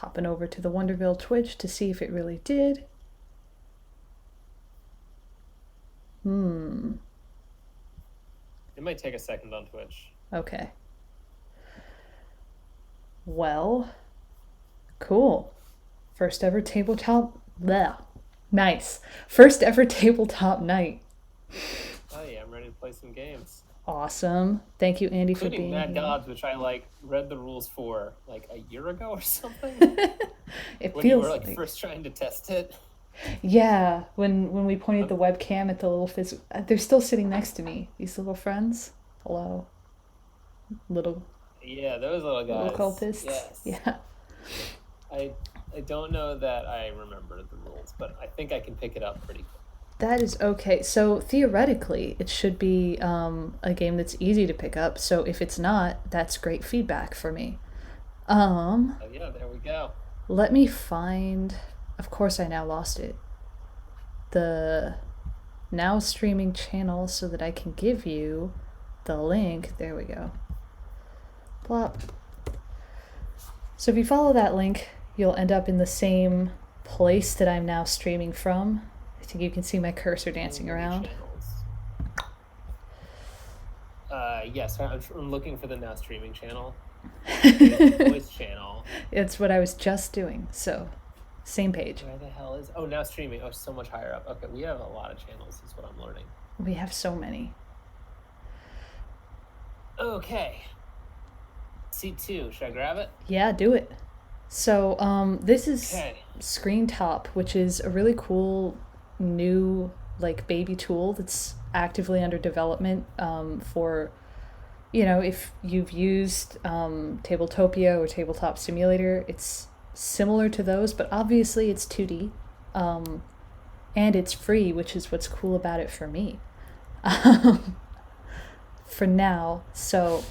Hopping over to the Wonderville Twitch to see if it really did. It might take a second on Twitch. Okay. Well, cool. First ever tabletop. Bleh. Nice. First ever tabletop night. Oh yeah, I'm ready to play some games. Awesome. Thank you, Andy, for Including being Mad here. Gods, which I read the rules for a year ago or something. It When you feels were like first trying to test it. yeah. When we pointed the webcam at the little they're still sitting next to me. These little friends. Hello, little Yeah, those little little guys. cultists. Yes. Yeah. I I don't know that I remember the rules, but I think I can pick it up pretty quick. That is okay. So theoretically, it should be a game that's easy to pick up. So if it's not, that's great feedback for me. Oh yeah, there we go. Let me find. Of course, I now lost it. The now streaming channel so that I can give you the link. There we go. Plop. So if you follow that link, you'll end up in the same place that I'm now streaming from. I think you can see my cursor dancing around. Yes, I'm looking for the now streaming channel. Voice channel. It's what I was just doing. So, same page. Where the hell is? Oh, now streaming. Oh, so much higher up. Okay, we have a lot of channels. Is what I'm learning. We have so many. Okay. C2. Should I grab it? Yeah, do it. So, this is Okay. Screen Top, which is a really cool new baby tool that's actively under development for if you've used Tabletopia or Tabletop Simulator. It's similar to those, but obviously it's 2D, and it's free, which is what's cool about it for me. For now. So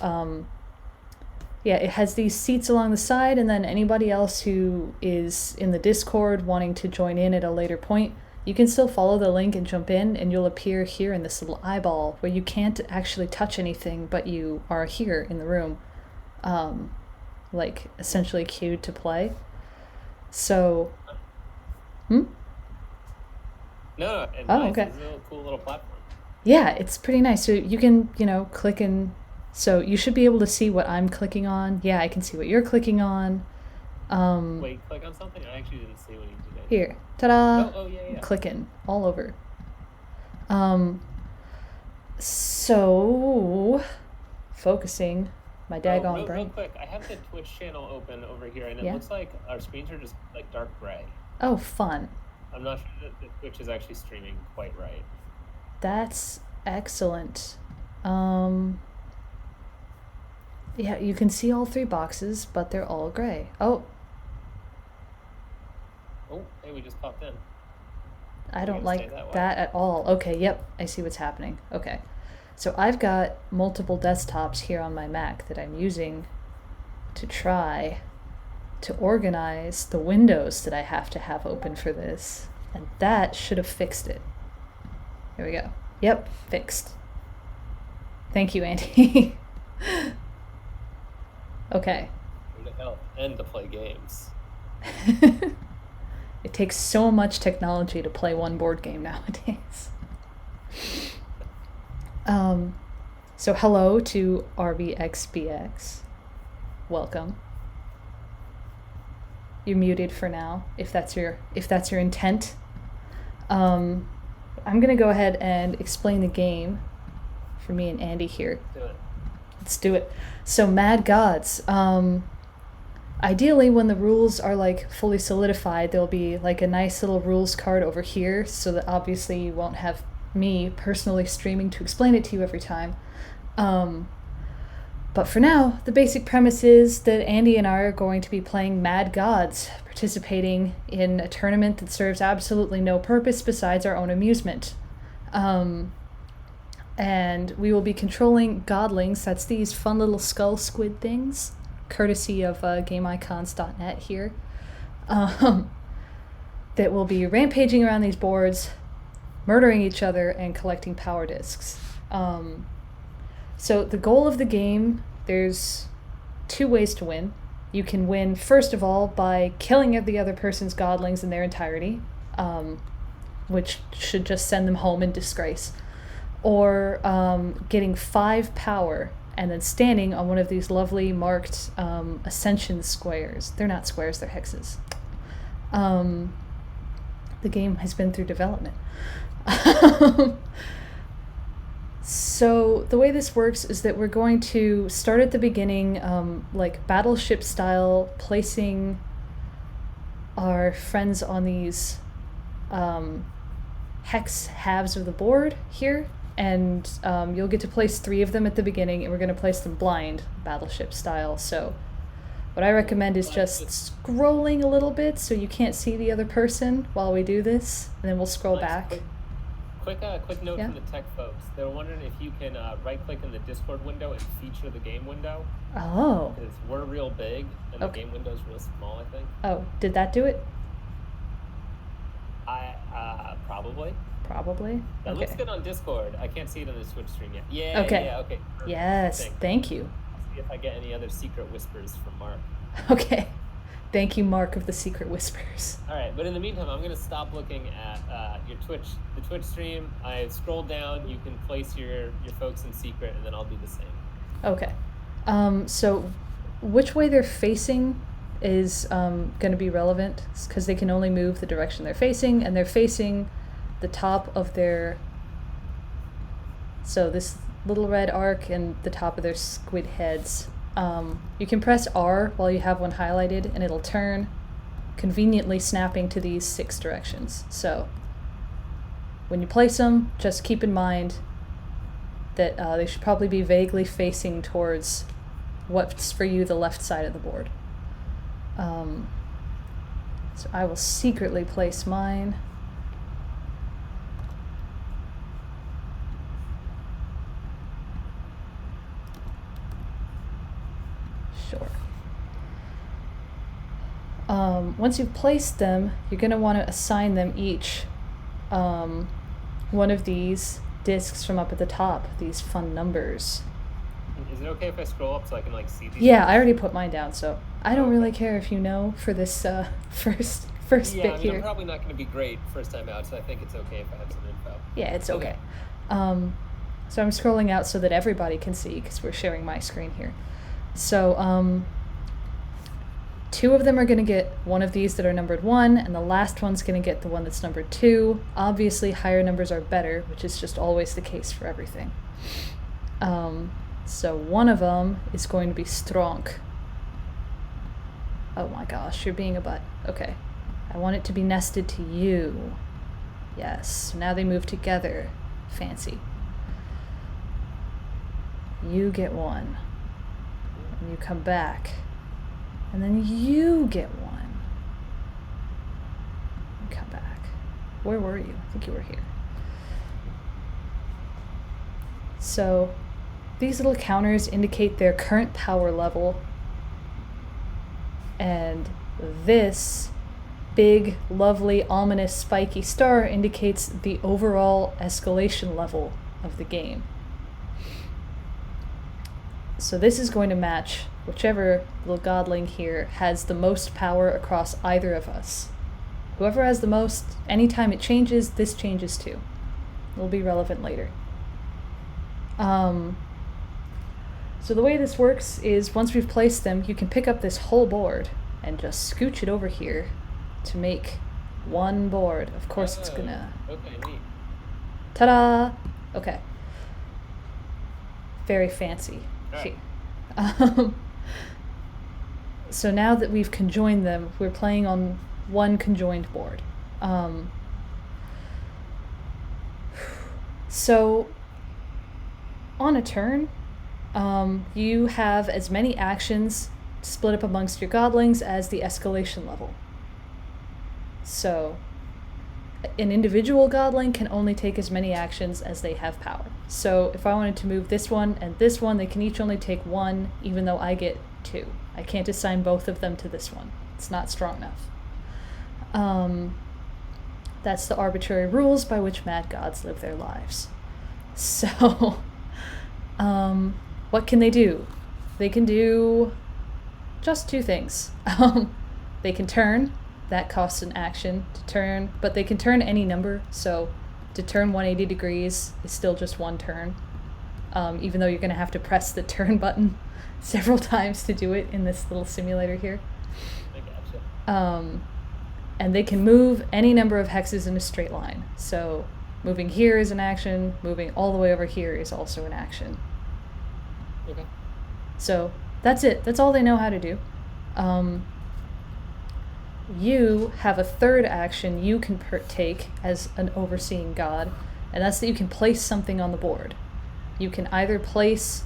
yeah, it has these seats along the side, and then anybody else who is in the Discord wanting to join in at a later point, you can still follow the link and jump in, and you'll appear here in this little eyeball where you can't actually touch anything, but you are here in the room, essentially queued to play. So, No, and oh, nice. okay. This is a cool little platform. Yeah, it's pretty nice. So you can, click and so you should be able to see what I'm clicking on. Yeah, I can see what you're clicking on. Wait, click on something? I actually didn't see when you did it. Here, ta-da! Oh, yeah. Clicking all over. So focusing my daggone brain. Real quick, I have the Twitch channel open over here, and it Yeah. looks like our screens are just dark gray. Oh, fun. I'm not sure that the Twitch is actually streaming quite right. That's excellent. Yeah, you can see all three boxes, but they're all gray. Oh, Hey, we just popped in. I don't gonna stay like that way? that at all. Okay, yep, I see what's happening. Okay. So I've got multiple desktops here on my Mac that I'm using to try to organize the windows that I have to have open for this. And that should have fixed it. There we go. Yep, fixed. Thank you, Andy. Okay. Here to help and to play games. It takes so much technology to play one board game nowadays. So hello to RBXBX. Welcome. You're muted for now, if that's your intent. I'm gonna go ahead and explain the game for me and Andy here. Do it. Let's do it. So Mad Gods. Ideally, when the rules are fully solidified, there'll be a nice little rules card over here, so that obviously you won't have me personally streaming to explain it to you every time. But for now, the basic premise is that Andy and I are going to be playing Mad Gods, participating in a tournament that serves absolutely no purpose besides our own amusement. And we will be controlling godlings, that's these fun little skull squid things, courtesy of GameIcons.net here, that will be rampaging around these boards, murdering each other, and collecting power discs. So the goal of the game, there's two ways to win. You can win, first of all, by killing the other person's godlings in their entirety, which should just send them home in disgrace. Or getting 5 power and then standing on one of these lovely marked ascension squares. They're not squares, they're hexes. The game has been through development. So the way this works is that we're going to start at the beginning, like battleship style, placing our friends on these hex halves of the board here, and you'll get to place 3 of them at the beginning, and we're going to place them blind, battleship style. So what I recommend is just scrolling a little bit so you can't see the other person while we do this, and then we'll scroll back. Quick note from the tech folks. They were wondering if you can right-click in the Discord window and feature the game window. Oh. Because we're real big, and the game window's real small, I think. Oh, did that do it? Probably. Probably? It looks good on Discord. I can't see it on the Twitch stream yet. Yeah, okay. Yeah, okay. Yes, thank you. I'll see if I get any other secret whispers from Mark. Okay. Thank you, Mark of the Secret Whispers. All right, but in the meantime, I'm going to stop looking at the Twitch stream. I scroll down. You can place your folks in secret, and then I'll do the same. Okay. So which way they're facing is going to be relevant, because they can only move the direction they're facing, and they're facing the top of their... So this little red arc and the top of their squid heads. You can press R while you have one highlighted, and it'll turn, conveniently snapping to these 6 directions. So when you place them, just keep in mind that they should probably be vaguely facing towards what's for you the left side of the board. So I will secretly place mine. Sure. Once you've placed them, you're going to want to assign them each one of these discs from up at the top, these fun numbers. Is it okay if I scroll up so I can see these? Yeah, I already put mine down, so I don't really care if you know for this first bit here. I'm probably not going to be great first time out, so I think it's okay if I have some info. Yeah, it's okay. So I'm scrolling out so that everybody can see, because we're sharing my screen here. So 2 of them are going to get one of these that are numbered 1, and the last one's going to get the one that's numbered 2. Obviously, higher numbers are better, which is just always the case for everything. So one of them is going to be strong. Oh my gosh, you're being a butt. Okay. I want it to be nested to you. Yes, so now they move together. Fancy. You get 1. And you come back. And then you get 1. And come back. Where were you? I think you were here. So these little counters indicate their current power level. And this big, lovely, ominous, spiky star indicates the overall escalation level of the game. So this is going to match whichever little godling here has the most power across either of us. Whoever has the most, anytime it changes, this changes too. It'll be relevant later. So the way this works is once we've placed them, you can pick up this whole board and just scooch it over here to make one board. Of course it's gonna... Okay, neat. Ta-da! Okay. Very fancy. Right. So now that we've conjoined them, we're playing on one conjoined board. So on a turn, you have as many actions split up amongst your godlings as the escalation level. So an individual godling can only take as many actions as they have power. So if I wanted to move this one and this one, they can each only take 1, even though I get 2. I can't assign both of them to this one. It's not strong enough. That's the arbitrary rules by which mad gods live their lives. So, what can they do? They can do just 2 things. They can turn. That costs an action to turn, but they can turn any number, so to turn 180 degrees is still just 1 turn, even though you're going to have to press the turn button several times to do it in this little simulator here. I gotcha. And they can move any number of hexes in a straight line, so moving here is an action, moving all the way over here is also an action. Okay. So that's it. That's all they know how to do. You have a third action you can take as an overseeing god, and that's that you can place something on the board. You can either place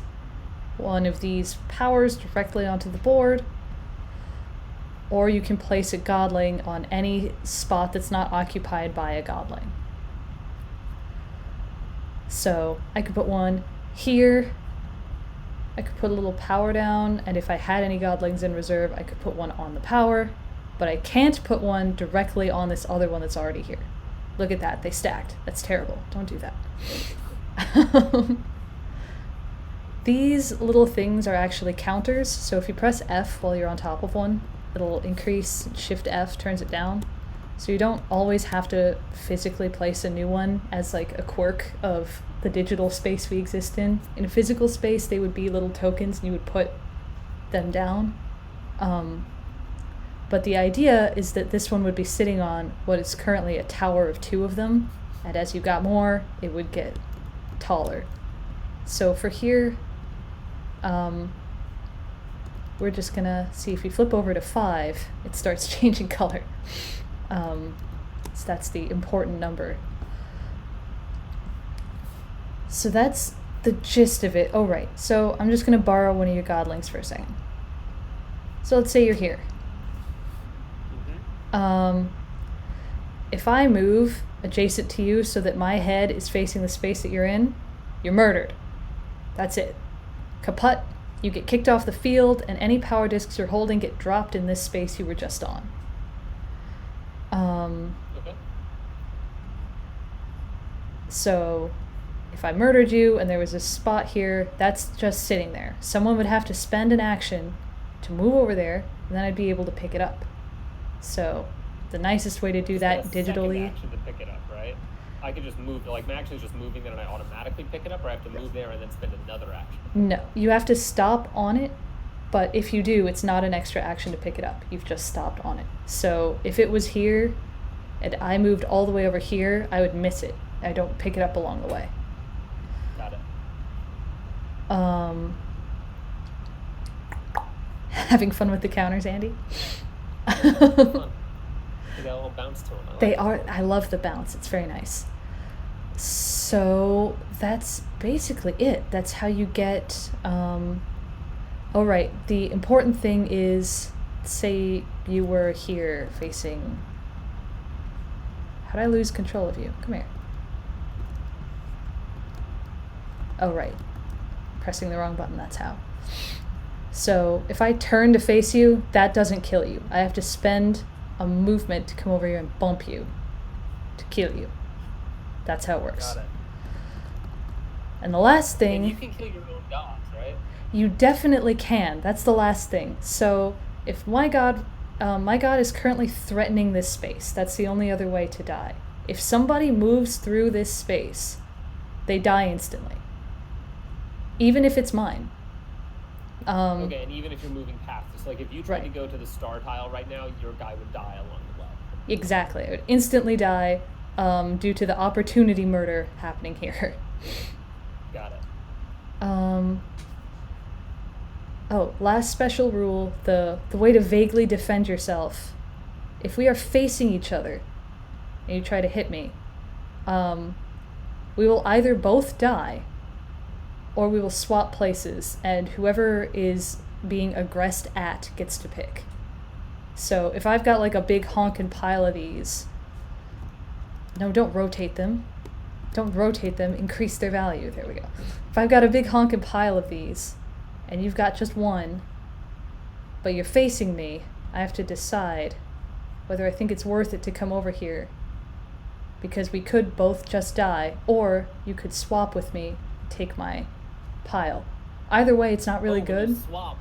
one of these powers directly onto the board, or you can place a godling on any spot that's not occupied by a godling. So I could put one here. I could put a little power down, and if I had any godlings in reserve, I could put one on the power, but I can't put one directly on this other one that's already here. Look at that, they stacked. That's terrible. Don't do that. These little things are actually counters, so if you press F while you're on top of one, it'll increase, Shift F turns it down. So you don't always have to physically place a new one as like a quirk of the digital space we exist in. In a physical space, they would be little tokens and you would put them down. But the idea is that this one would be sitting on what is currently a tower of 2 of them, and as you got more, it would get taller. So for here, we're just gonna see if you flip over to 5, it starts changing color. So that's the important number. So that's the gist of it. Oh, right. So I'm just going to borrow one of your godlings for a second. So let's say you're here. Mm-hmm. If I move adjacent to you so that my head is facing the space that you're in, you're murdered. That's it. Kaput. You get kicked off the field, and any power discs you're holding get dropped in this space you were just on. Okay. So if I murdered you and there was a spot here, that's just sitting there. Someone would have to spend an action to move over there, and then I'd be able to pick it up. So the nicest way to do that digitally... Action to pick it up, right? I could just move, like my action is just moving there and I automatically pick it up, or I have to move there and then spend another action? No, you have to stop on it, but if you do, it's not an extra action to pick it up. You've just stopped on it. So if it was here and I moved all the way over here, I would miss it. I don't pick it up along the way. Got it. Having fun with the counters, Andy? Fun. They got a little bounce to them. They are. I love the bounce. It's very nice. So that's basically it. That's how you get... Oh, right. The important thing is, say you were here facing... How'd I lose control of you? Come here. Oh, right. Pressing the wrong button, that's how. So if I turn to face you, that doesn't kill you. I have to spend a movement to come over here and bump you to kill you. That's how it works. Got it. And the last thing... And you can kill your own gods, right? You definitely can. That's the last thing. So if my god is currently threatening this space, that's the only other way to die. If somebody moves through this space, they die instantly. Even if it's mine. Okay, and even if you're moving past this, like if you tried to go to the star tile right now, your guy would die along the way. Exactly. I would instantly die due to the opportunity murder happening here. Got it. Oh, last special rule, the way to vaguely defend yourself. If we are facing each other and you try to hit me, we will either both die or we will swap places, and whoever is being aggressed at gets to pick. So if I've got like a big honkin' pile of these, no, don't rotate them. Don't rotate them, increase their value. There we go. If I've got a big honkin' pile of these, and you've got just one, but you're facing me, I have to decide whether I think it's worth it to come over here, because we could both just die, or you could swap with me, take my pile. Either way, it's not really good. Swap,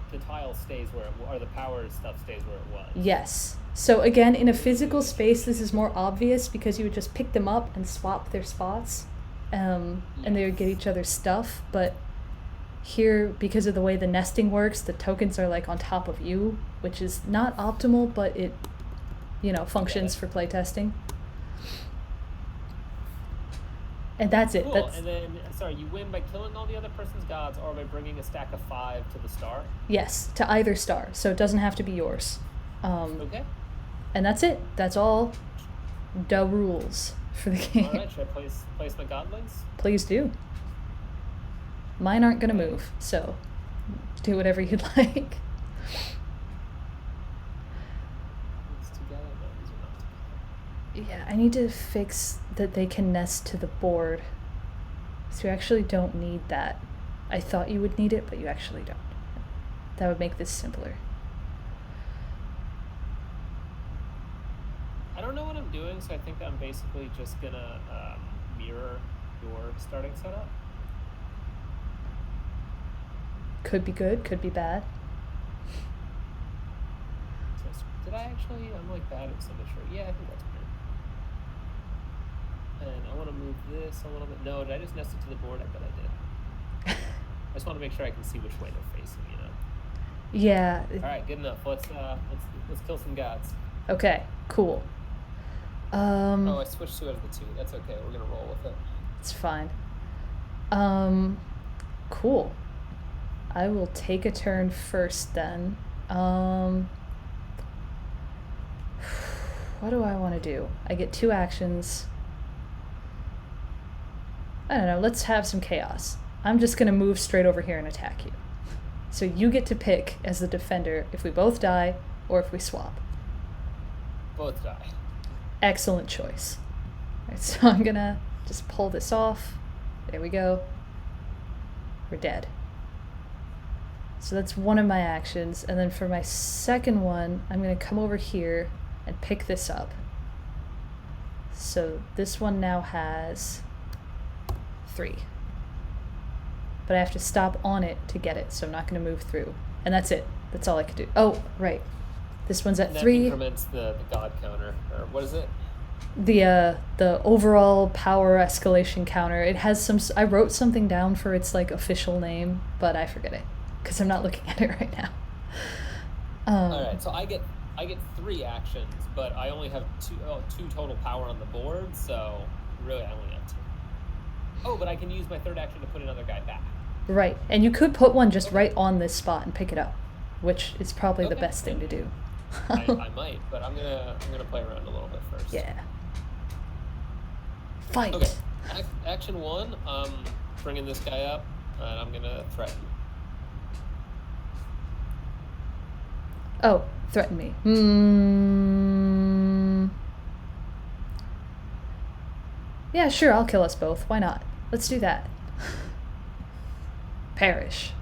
the the tile stays where or the power stuff stays where it was. Yes. So again, in a physical space, this is more obvious because you would just pick them up and swap their spots, and they would get each other's stuff. But here, because of the way the nesting works, the tokens are like on top of you, which is not optimal, but it, functions for playtesting. And that's it. Cool. And then, sorry, you win by killing all the other person's gods or by bringing a stack of 5 to the star? Yes, to either star. So it doesn't have to be yours. Okay. And that's it. That's all the rules for the game. All right, should I place my godlings? Please do. Mine aren't going to move, so do whatever you'd like. These together? No, these are not together. Yeah, I need to fix that they can nest to the board. So you actually don't need that. I thought you would need it, but you actually don't. That would make this simpler. I don't know what I'm doing, so I think I'm basically just gonna mirror your starting setup. Could be good, could be bad. Did I actually? I'm like bad at symmetry. Yeah, I think that's weird. And I want to move this a little bit. No, did I just nest it to the board? I bet I did. I just want to make sure I can see which way they're facing. Yeah. All right, good enough. Let's kill some gods. Okay, cool. Oh, I switched 2 out of the 2. That's okay. We're gonna roll with it. It's fine. Cool. I will take a turn first then. What do I want to do? I get 2 actions. I don't know, let's have some chaos. I'm just gonna move straight over here and attack you. So you get to pick as the defender if we both die or if we swap. Both die. Excellent choice. Alright, so I'm gonna just pull this off. There we go. We're dead. So that's one of my actions. And then for my second one, I'm gonna come over here and pick this up. So this one now has 3. But I have to stop on it to get it, so I'm not gonna move through. And that's it. That's all I can do. Oh, right. This one's at 3. That increments the god counter, or what is it? The overall power escalation counter. It has some. I wrote something down for its like official name, but I forget it because I'm not looking at it right now. All right, so I get 3 actions, but I only have 2 total power on the board, so really I only have 2. Oh, but I can use my 3rd action to put another guy back. Right, and you could put one just right on this spot and pick it up, which is probably the best thing to do. I might, but I'm gonna play around a little bit first. Yeah. Fight. Okay. Action 1. Bringing this guy up, and I'm gonna threaten. Oh, threaten me. Yeah, sure. I'll kill us both. Why not? Let's do that. Perish.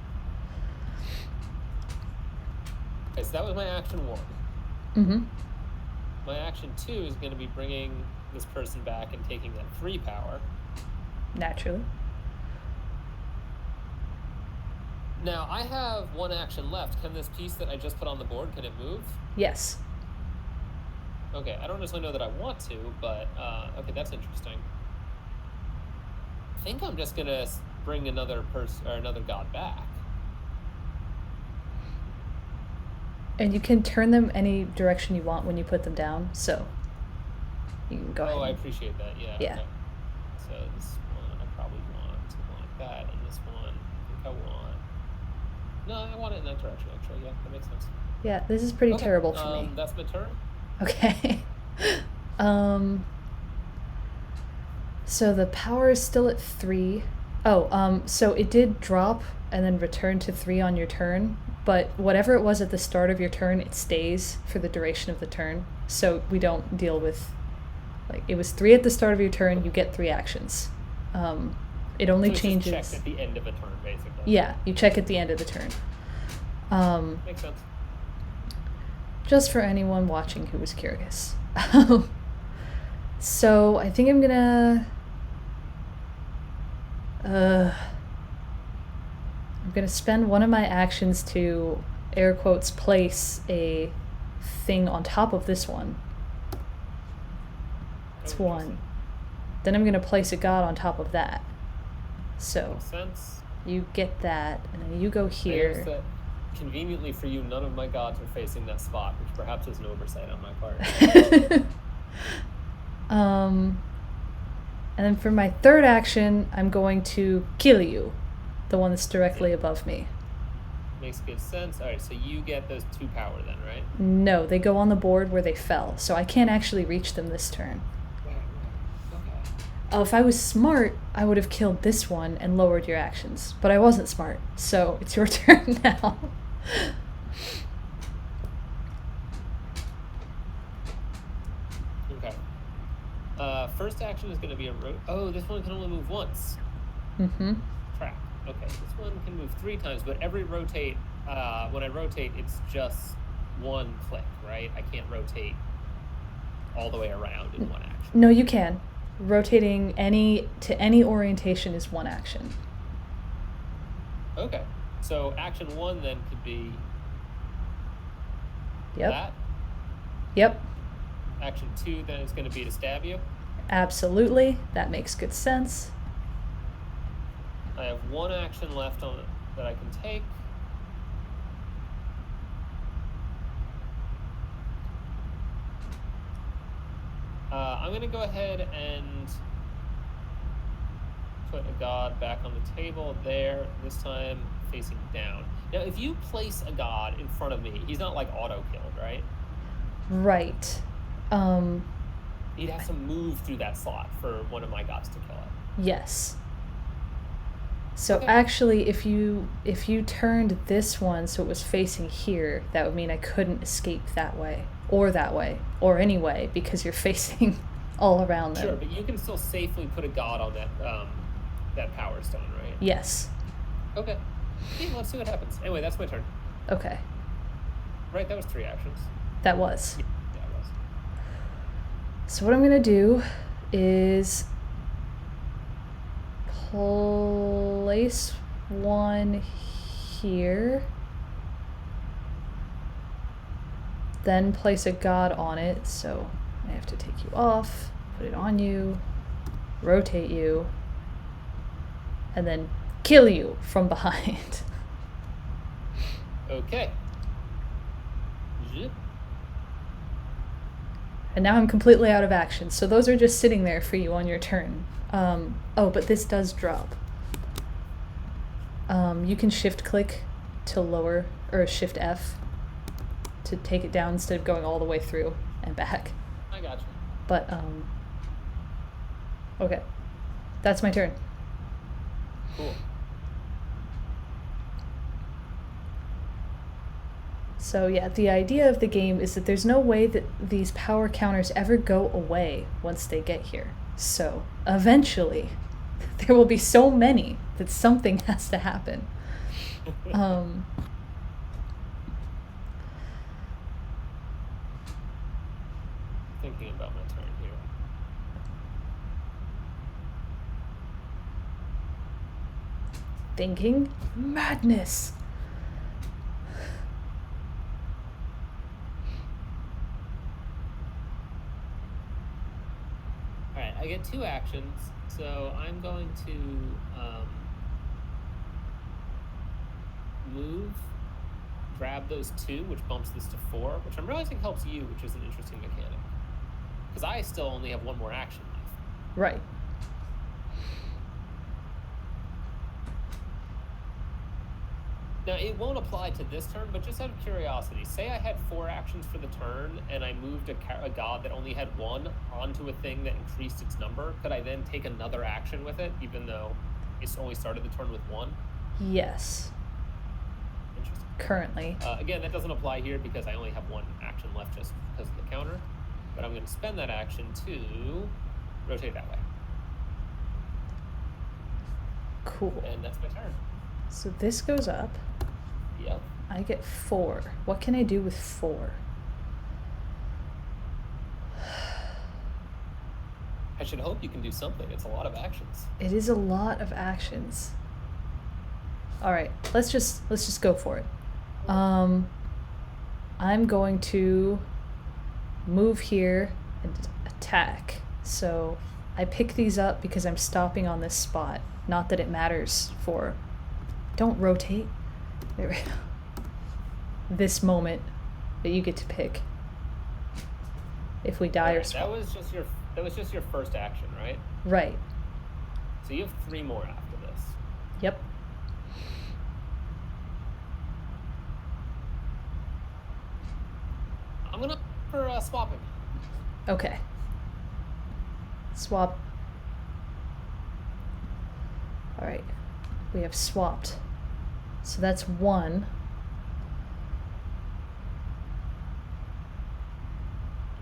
Okay, so that was my action 1. Mm-hmm. My action 2 is going to be bringing this person back and taking that 3 power. Naturally. Now, I have 1 action left. Can this piece that I just put on the board, can it move? Yes. Okay, I don't necessarily know that I want to, but okay, that's interesting. I think I'm just going to bring another person or another god back. And you can turn them any direction you want when you put them down, so you can go ahead. Oh, I appreciate that, yeah. Yeah. Okay. So this one I probably want something like that, and this one I think I want... No, I want it in that direction, actually, yeah, that makes sense. Yeah, this is pretty Okay, terrible for me. That's my turn. Okay. So the power is still at 3. Oh, so it did drop and then return to 3 on your turn, but whatever it was at the start of your turn, it stays for the duration of the turn. So we don't deal with, like, it was 3 at the start of your turn, you get 3 actions. It only changes. Just checked at the end of a turn, basically. Yeah, you check at the end of the turn. Makes sense. Just for anyone watching who was curious. So I think I'm gonna spend one of my actions to air quotes, place a thing on top of this one. It's one. Then I'm going to place a god on top of that. So makes sense. You get that, and then you go here. That, conveniently for you, none of my gods are facing that spot, which perhaps is an oversight on my part. And then for my third action, I'm going to kill you, the one that's directly above me. Makes good sense. All right, so you get those 2 power then, right? No, they go on the board where they fell, so I can't actually reach them this turn. Right. Okay. Oh, if I was smart, I would have killed this one and lowered your actions. But I wasn't smart, so it's your turn now. Okay. First action is going to be a oh, this one can only move once. Mm-hmm. Crap. Okay, this one can move 3 times, but every rotate, when I rotate, it's just 1 click, right? I can't rotate all the way around in 1 action. No, you can. Rotating to any orientation is 1 action. Okay, so action 1 then could be Yep. that. Yep. Action 2 then is going to be to stab you. Absolutely. That makes good sense. I have 1 action left on it that I can take. I'm going to go ahead and put a god back on the table there, this time facing down. Now, if you place a god in front of me, he's not like auto-killed, right? Right. He'd have to move through that slot for one of my gods to kill it. Yes. So Okay. actually, if you turned this one so it was facing here, that would mean I couldn't escape that way, or any way, because you're facing all around them. Sure, but you can still safely put a god on that power stone, right? Yes. Okay. Yeah, let's see what happens. Anyway, that's my turn. Okay. Right, that was 3 actions. That was. Yeah, it was. So what I'm going to do is place 1 here, then place a god on it, so I have to take you off, put it on you, rotate you, and then kill you from behind. Okay. Zip. And now I'm completely out of action, so those are just sitting there for you on your turn. Oh, but this does drop. You can shift click to lower, or shift F to take it down instead of going all the way through and back. I got you. But, okay. That's my turn. Cool. So yeah, the idea of the game is that there's no way that these power counters ever go away once they get here. So eventually, there will be so many that something has to happen. Thinking about my turn here. Thinking madness. Alright, I get 2 actions, so I'm going to move, grab those 2, which bumps this to 4, which I'm realizing helps you, which is an interesting mechanic. Because I still only have 1 more action left. Right. Now, it won't apply to this turn, but just out of curiosity, say I had 4 actions for the turn, and I moved a god that only had 1 onto a thing that increased its number. Could I then take another action with it, even though it's only started the turn with 1? Yes. Interesting. Currently. Again, that doesn't apply here because I only have 1 action left just because of the counter. But I'm going to spend that action to rotate that way. Cool. And that's my turn. So this goes up. Yep. I get 4. What can I do with 4? I should hope you can do something. It's a lot of actions. It is a lot of actions. All right, let's just go for it. I'm going to move here and attack. So I pick these up because I'm stopping on this spot. Not that it matters for... Don't rotate. There we go. This moment that you get to pick. If we die or swap. That was just your first action, right? Right. So you have 3 more after this. Yep. I'm gonna for swapping. Okay. Swap. Alright. We have swapped. So that's 1.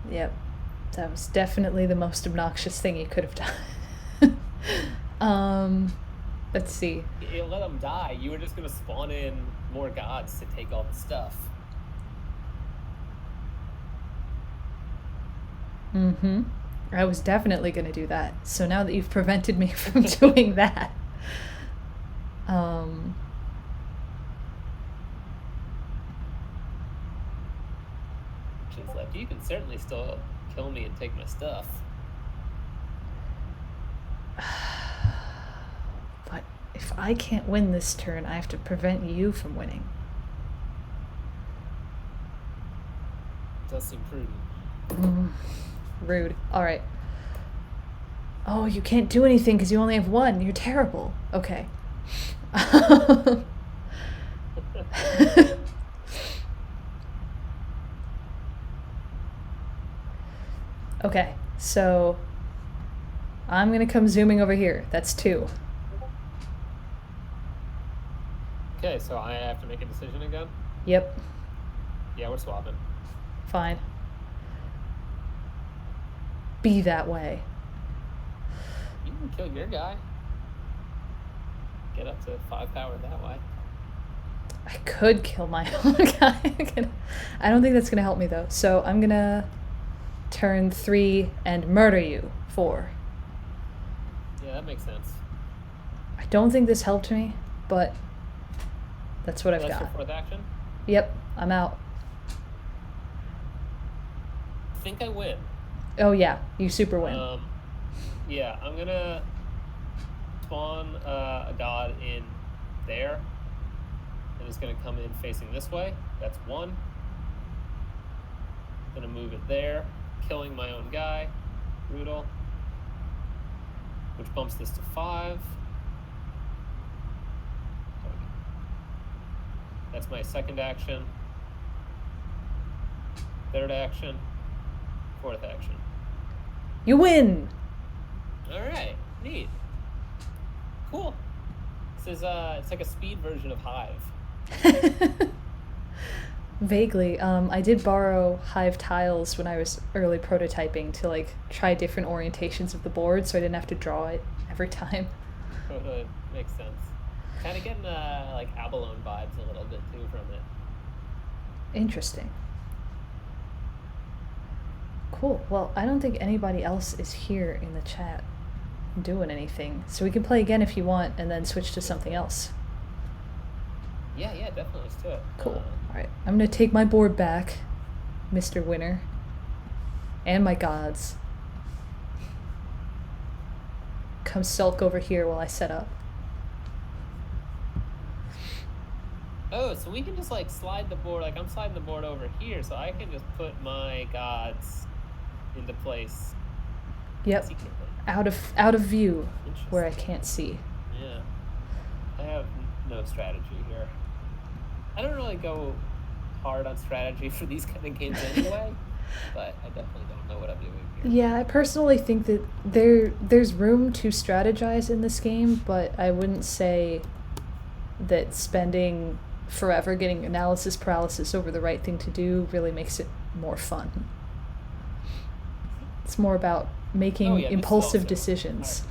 Yep. That was definitely the most obnoxious thing you could have done. Let's see. You let them die. You were just gonna spawn in more gods to take all the stuff. Mm-hmm. I was definitely gonna do that. So now that you've prevented me from doing that. Just left. You can certainly still kill me and take my stuff. But if I can't win this turn, I have to prevent you from winning. Does seem prudent. Rude. Alright. Oh, you can't do anything because you only have 1. You're terrible. Okay. Okay, so I'm gonna come zooming over here. That's 2. Okay, so I have to make a decision again? Yep. Yeah, we're swapping. Fine. Be that way. You can kill your guy. Get up to 5 power that way. I could kill my own guy. I don't think that's gonna help me though. So I'm gonna turn 3 and murder you. 4. Yeah, that makes sense. I don't think this helped me, but that's what I've got. That's your 4th action? Yep, I'm out. I think I win. Oh yeah, you super win. Yeah, I'm gonna spawn a god in there, and it's gonna come in facing this way. That's 1. Gonna move it there, killing my own guy, brutal, which bumps this to 5. That's my 2nd action, 3rd action, 4th action. You win! Alright, neat. Cool. This is it's like a speed version of Hive. Vaguely. I did borrow Hive tiles when I was early prototyping to like try different orientations of the board so I didn't have to draw it every time. Totally makes sense. Kind of getting like Abalone vibes a little bit too from it. Interesting. Cool. Well, I don't think anybody else is here in the chat doing anything. So we can play again if you want and then switch to something else. Yeah, definitely. Let's do it. Cool. Alright. I'm going to take my board back, Mr. Winner. And my gods. Come sulk over here while I set up. Oh, so we can just like slide the board, like I'm sliding the board over here, so I can just put my gods into place. Yep. Secretly. Out of view where I can't see. Yeah. I have no strategy here. I don't really go hard on strategy for these kind of games anyway, but I definitely don't know what I'm doing here. Yeah, I personally think that there's room to strategize in this game, but I wouldn't say that spending forever getting analysis paralysis over the right thing to do really makes it more fun. It's more about making impulsive decisions.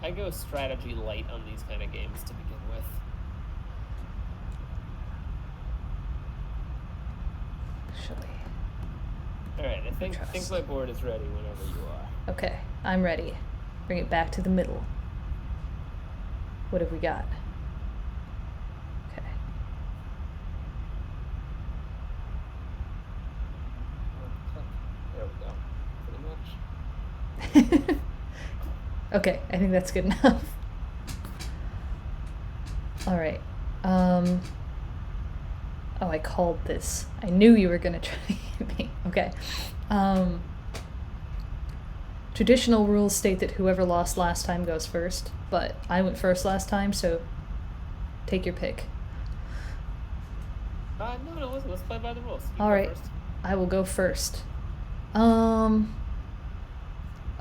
I go strategy light on these kind of games to begin with. Actually. Alright, I think my board is ready whenever you are. Okay, I'm ready. Bring it back to the middle. What have we got? Okay. Okay, I think that's good enough. All right. Oh, I called this. I knew you were gonna try to hit me. Okay. Traditional rules state that whoever lost last time goes first, but I went first last time, so take your pick. No, let's play by the rules. All right, I will go first. Oh,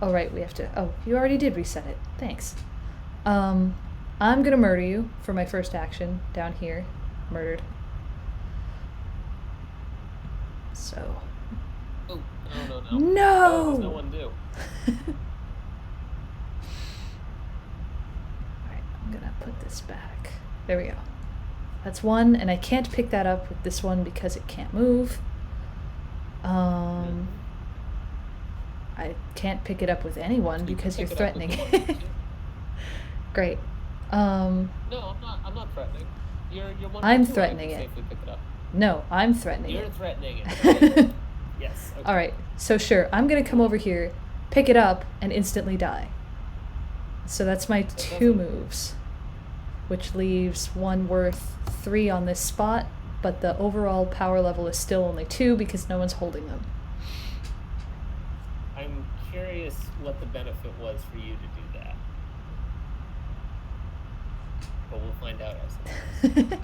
right, we have to. Oh, you already did reset it. Thanks. I'm gonna murder you for my first action down here. Murdered. So. Oh, no. No! Oh, there's no one do. Alright, I'm gonna put this back. There we go. That's one, and I can't pick that up with this one because it can't move. I can't pick it up with anyone because you're threatening. Great. No, I'm not threatening. You're one. I'm threatening it. Safely pick it up. No, I'm threatening You're it. threatening it. Yes. Okay. All right. So sure, I'm gonna come over here, pick it up, and instantly die. So that's my 2 moves, which leaves one worth 3 on this spot, but the overall power level is still only 2 because no one's holding them. I'm curious what the benefit was for you to do that. But we'll find out, I suppose.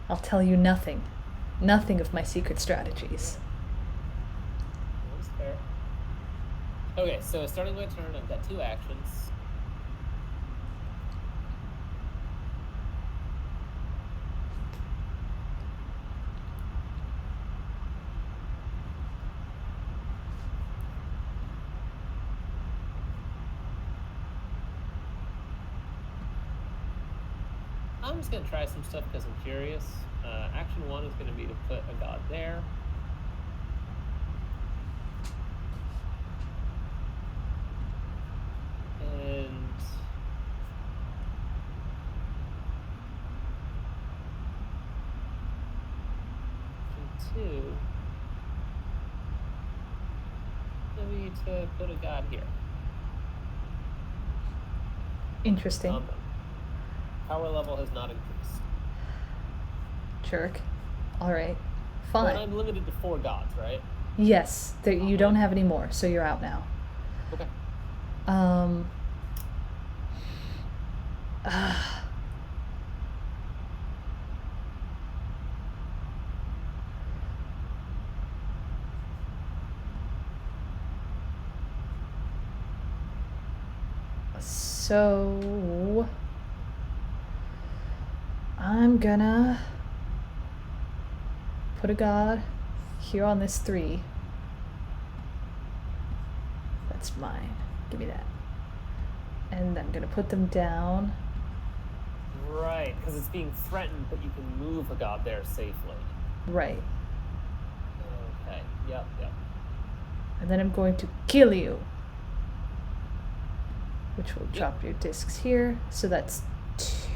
I'll tell you nothing. Nothing of my secret strategies. That's fair. Okay, so starting my turn, I've got 2 actions. I'm just going to try some stuff because I'm curious. Action 1 is going to be to put a god there. And action 2 maybe to put a god here. Interesting. Power level has not increased. Jerk. Alright. Fine. But I'm limited to 4 gods, right? Yes. You don't have any more, so you're out now. Okay. So I'm gonna put a god here on this 3. That's mine. Give me that. And I'm gonna put them down. Right, because it's being threatened, but you can move a god there safely. Right. Okay, yep. And then I'm going to kill you, which will drop your discs here. So that's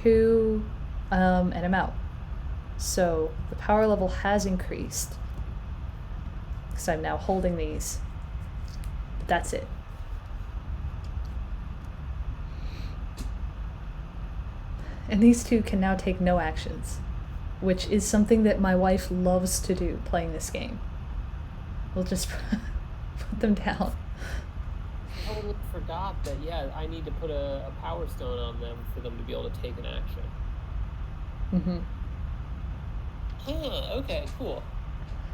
2, and I'm out. So the power level has increased because I'm now holding these. But that's it. And these 2 can now take no actions, which is something that my wife loves to do playing this game. We'll just put them down. I totally forgot that, I need to put a power stone on them for them to be able to take an action. Mm-hmm. Okay, cool.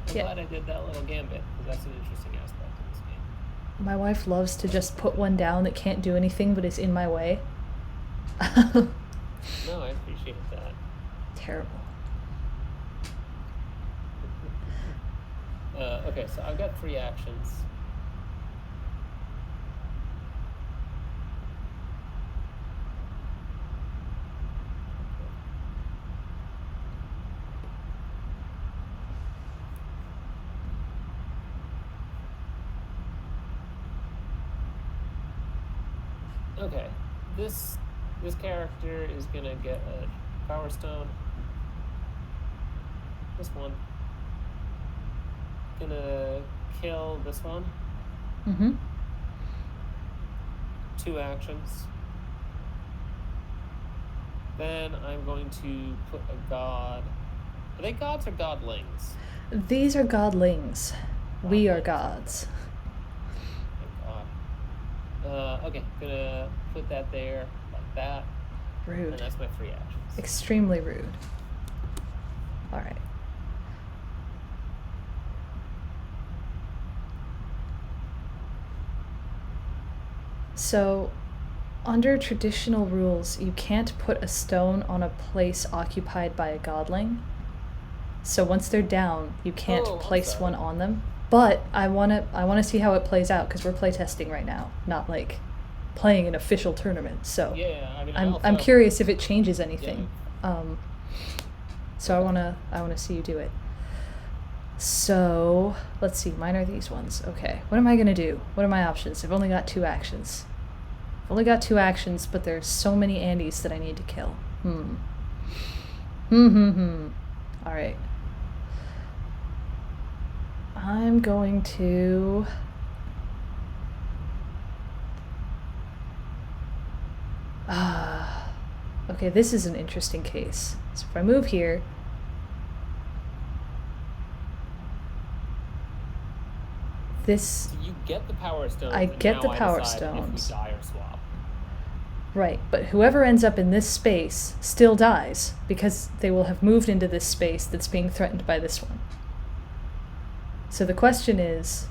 I'm glad I did that little gambit, because that's an interesting aspect of this game. My wife loves to just put one down that can't do anything but is in my way. No, I appreciate that. Terrible. Okay, so I've got 3 actions. Okay, this character is gonna get a power stone. This one. Gonna kill this one. Mm-hmm. 2 actions. Then I'm going to put a god. Are they gods or godlings? These are godlings. We are gods. Thank God. Okay, gonna put that there like that. Rude. And that's my 3 actions. Extremely rude. All right. So, under traditional rules, you can't put a stone on a place occupied by a godling. So once they're down, you can't place one on them. But I wanna see how it plays out because we're playtesting right now, not like playing an official tournament. So yeah, I mean, I'm curious if it changes anything. Yeah. So okay. I wanna see you do it. So let's see. Mine are these ones. Okay. What am I gonna do? What are my options? I've only got 2 actions. I've only got 2 actions, but there's so many Andys that I need to kill. All right. I'm going to... okay, this is an interesting case. So if I move here... This... So you get the power stones. I get the power stones. If we die or swap. Right, but whoever ends up in this space still dies, because they will have moved into this space that's being threatened by this one. So the question is...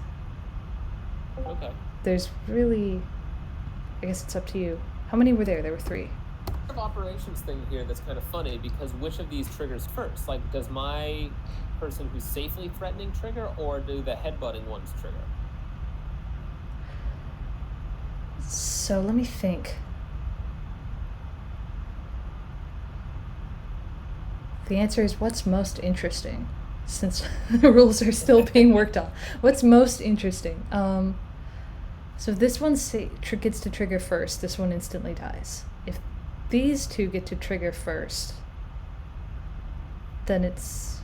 Okay. There's really... I guess it's up to you. How many were there? There were 3. Of operations thing here that's kind of funny, because which of these triggers first? Like, does my person who's safely threatening trigger, or do the headbutting ones trigger? So let me think. The answer is what's most interesting, since the rules are still being worked on. What's most interesting? So if this one gets to trigger first, this one instantly dies. If these 2 get to trigger first, then it's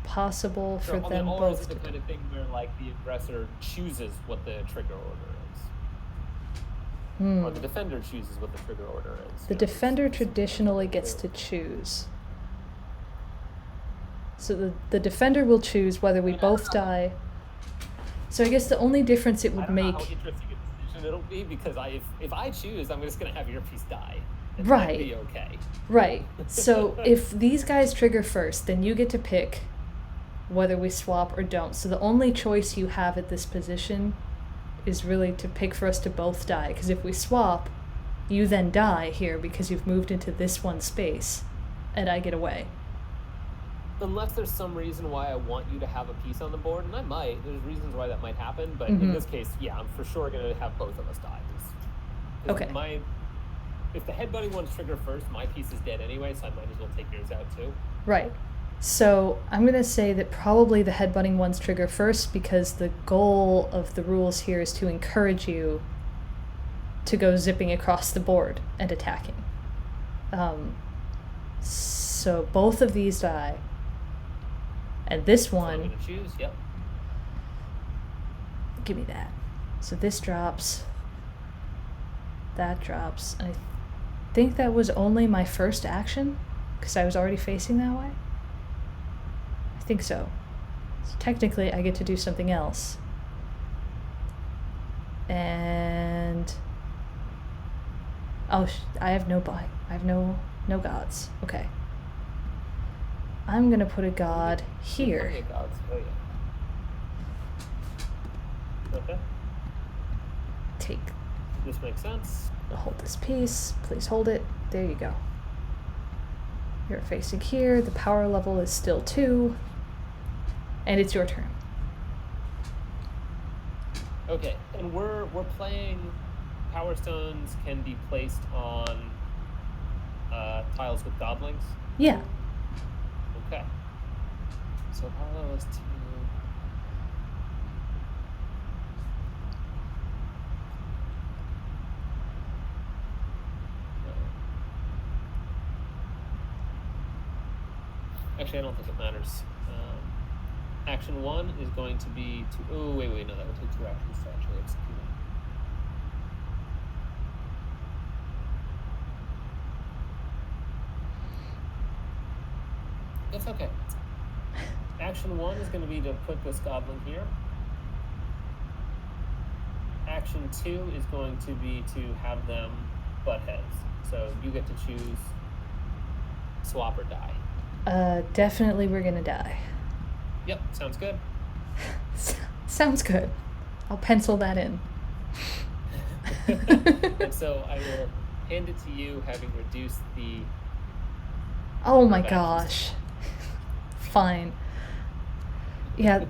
possible for them or both is it the kind of thing where, like, the aggressor chooses what the trigger order is? Or the defender chooses what the trigger order is? The defender traditionally gets to choose. So the defender will choose whether we both die. So I guess the only difference it would make... I don't know how interesting a decision it'll be, because if I choose, I'm just going to have your piece die. And right. That'd be okay. Right. So if these guys trigger first, then you get to pick whether we swap or don't. So the only choice you have at this position is really to pick for us to both die. Because if we swap, you then die here because you've moved into this one space, and I get away. Unless there's some reason why I want you to have a piece on the board, and I might. There's reasons why that might happen, but in this case, yeah, I'm for sure going to have both of us die. Okay. If the headbutting ones trigger first, my piece is dead anyway, so I might as well take yours out too. Right. So I'm going to say that probably the headbutting ones trigger first, because the goal of the rules here is to encourage you to go zipping across the board and attacking. So both of these die. And this one... So I'm going to choose, yep. Give me that. So this drops. That drops. And I think that was only my first action, because I was already facing that way. I think so. So technically, I get to do something else. And... oh, I have no gods. Okay. I'm gonna put a god here. Gods. Oh, yeah. Okay. Take. This makes sense. Hold this piece. Please hold it. There you go. You're facing here. The power level is still 2. And it's your turn. Okay, and we're playing Power Stones can be placed on tiles with godlings? Yeah. Okay. So how was to... Actually, I don't think it matters. Action 1 is going to be to... oh, wait, no, that would take 2 actions to actually execute It's okay. Action 1 is going to be to put this goblin here. Action 2 is going to be to have them butt heads. So you get to choose swap or die. Definitely we're gonna die. Yep, sounds good. Sounds good. I'll pencil that in. And so I will hand it to you, having reduced the... Oh my gosh. Fine. Yeah,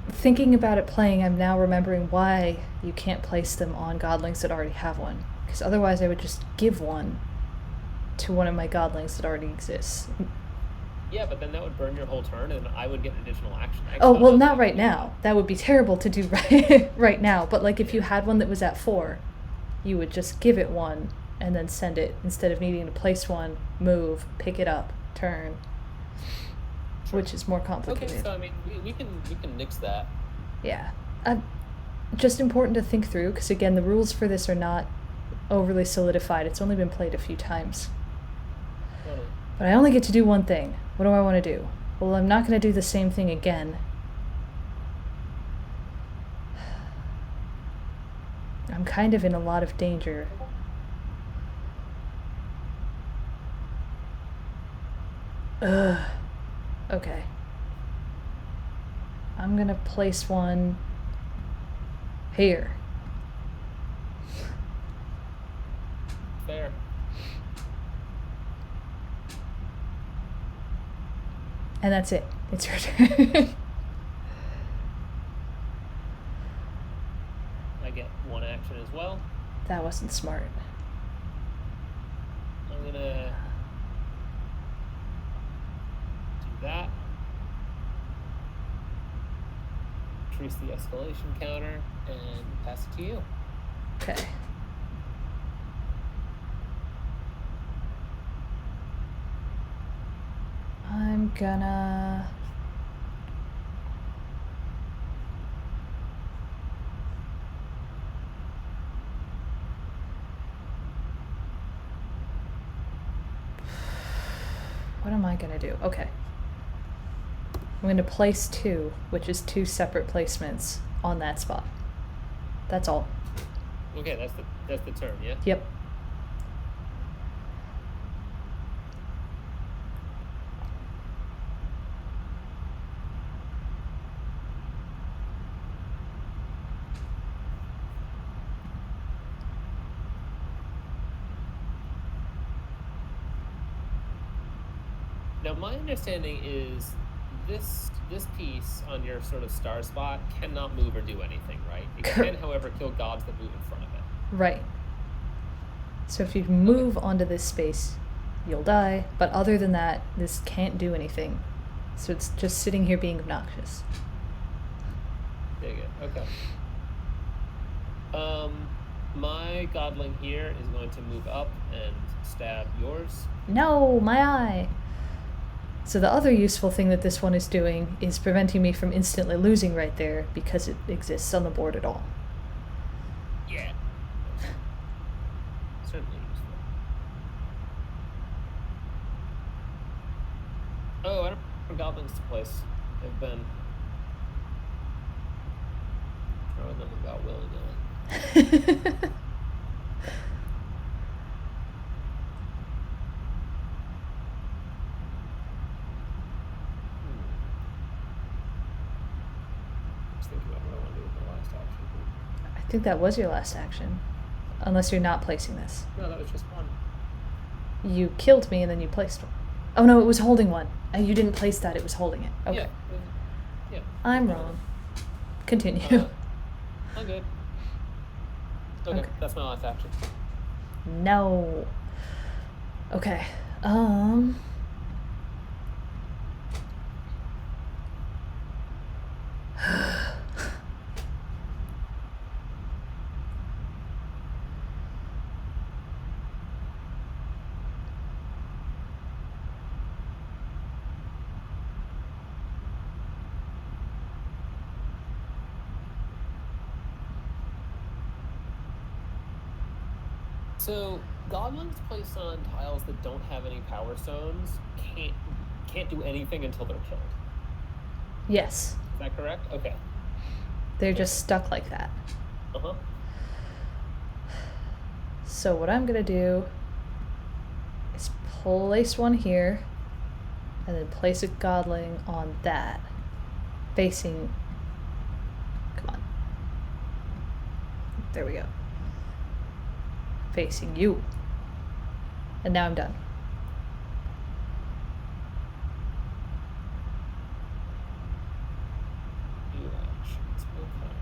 thinking about it playing, I'm now remembering why you can't place them on godlings that already have one. Because otherwise I would just give one to one of my godlings that already exists. Yeah, but then that would burn your whole turn, and I would get an additional action. Oh, well, not right now. That would be terrible to do right now. But, like, if you had one that was at 4, you would just give it one and then send it, instead of needing to place one, move, pick it up, turn. Sure. Which is more complicated. Okay, so, I mean, we can nix that. Yeah. Just important to think through, because, again, the rules for this are not overly solidified. It's only been played a few times. But I only get to do one thing. What do I want to do? Well, I'm not going to do the same thing again. I'm kind of in a lot of danger. Ugh. Okay. I'm going to place one here. Fair. And that's it. It's your turn. I get one action as well. That wasn't smart. I'm gonna do that. Increase the escalation counter and pass it to you. Okay. I'm gonna... What am I gonna do? Okay. I'm gonna place 2, which is 2 separate placements on that spot. That's all. Okay, that's the turn, yeah? Yep. Now, my understanding is this piece on your sort of star spot cannot move or do anything, right? It can, however, kill gods that move in front of it. Right. So if you move onto this space, you'll die. But other than that, this can't do anything. So it's just sitting here being obnoxious. Dig it. Okay. My godling here is going to move up and stab yours. No, my eye! So the other useful thing that this one is doing is preventing me from instantly losing right there because it exists on the board at all. Yeah. Certainly useful. Oh, I don't have goblins to place. They've been throwing them about willy-nilly. I think that was your last action. Unless you're not placing this. No, that was just one. You killed me and then you placed one. Oh no, it was holding one. You didn't place that, it was holding it. Okay. Yeah. I'm wrong. Continue. I'm good. Okay, that's my last action. No. Okay. So, goblins placed on tiles that don't have any power stones can't do anything until they're killed. Yes. Is that correct? Okay. They're just stuck like that. Uh-huh. So what I'm gonna do is place one here, and then place a godling on that, facing. Come on. There we go. Facing you. And now I'm done. New actions. Okay.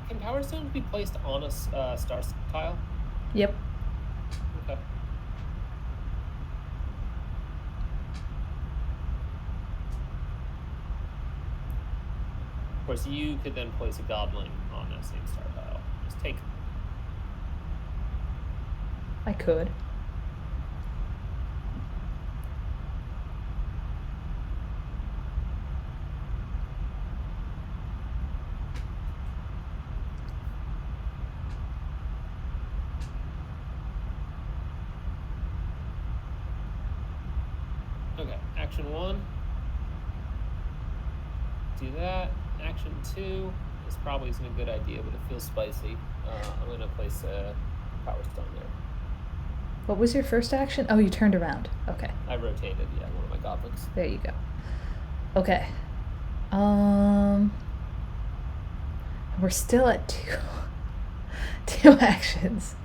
Can power stones be placed on a star tile? Yep. Okay. Of course, you could then place a godling on that same star tile. Just take. I could. Okay, action 1. Do that. Action 2. This probably isn't a good idea, but it feels spicy. I'm going to place a power stone there. What was your first action? Oh, you turned around. Okay. I rotated, yeah, one of my goblins. There you go. Okay. We're still at two actions.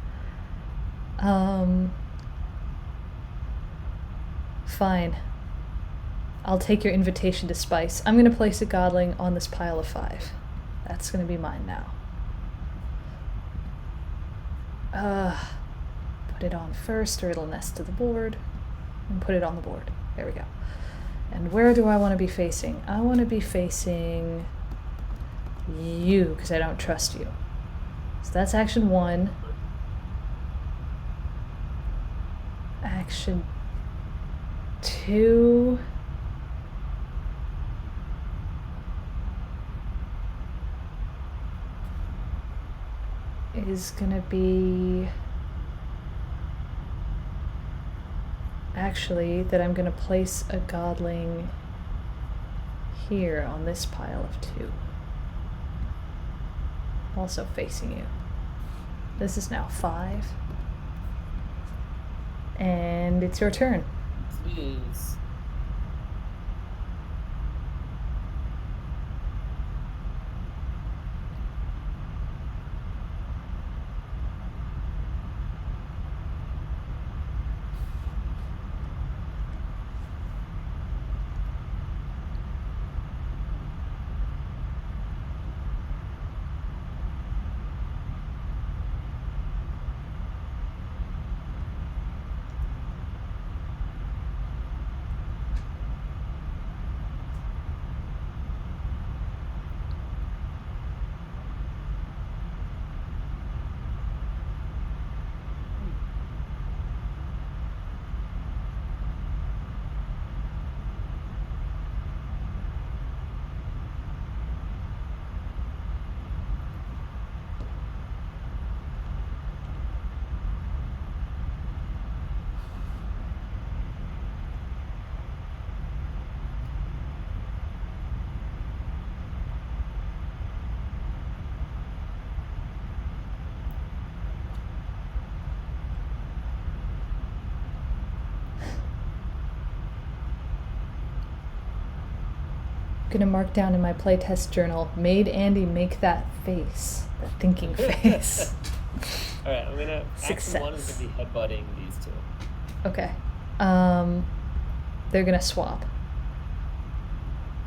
Fine. I'll take your invitation to spice. I'm gonna place a godling on this pile of 5. That's gonna be mine now. Put it on first, or it'll nest to the board. And put it on the board. There we go. And where do I want to be facing? I want to be facing you, because I don't trust you. So that's action 1. Action 2. Is gonna be actually that I'm gonna place a godling here on this pile of 2. Also facing you. This is now 5. And it's your turn. Please. I'm gonna mark down in my playtest journal, made Andy make that face, that thinking face. Alright, I'm gonna. Success. Action 1 is gonna be headbutting these 2. Okay. They're gonna swap.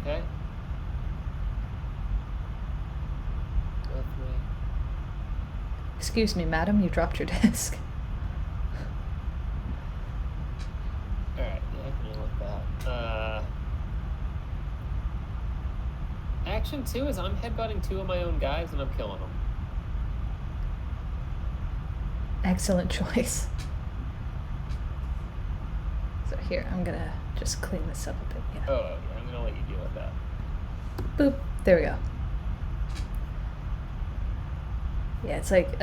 Okay. Lovely. Excuse me, madam, you dropped your desk. Alright, yeah, I can deal with that. Action 2 is I'm headbutting 2 of my own guys and I'm killing them. Excellent choice. So here, I'm gonna just clean this up a bit. Yeah. Oh, yeah, I'm gonna let you deal with that. Boop. There we go. Yeah, it's like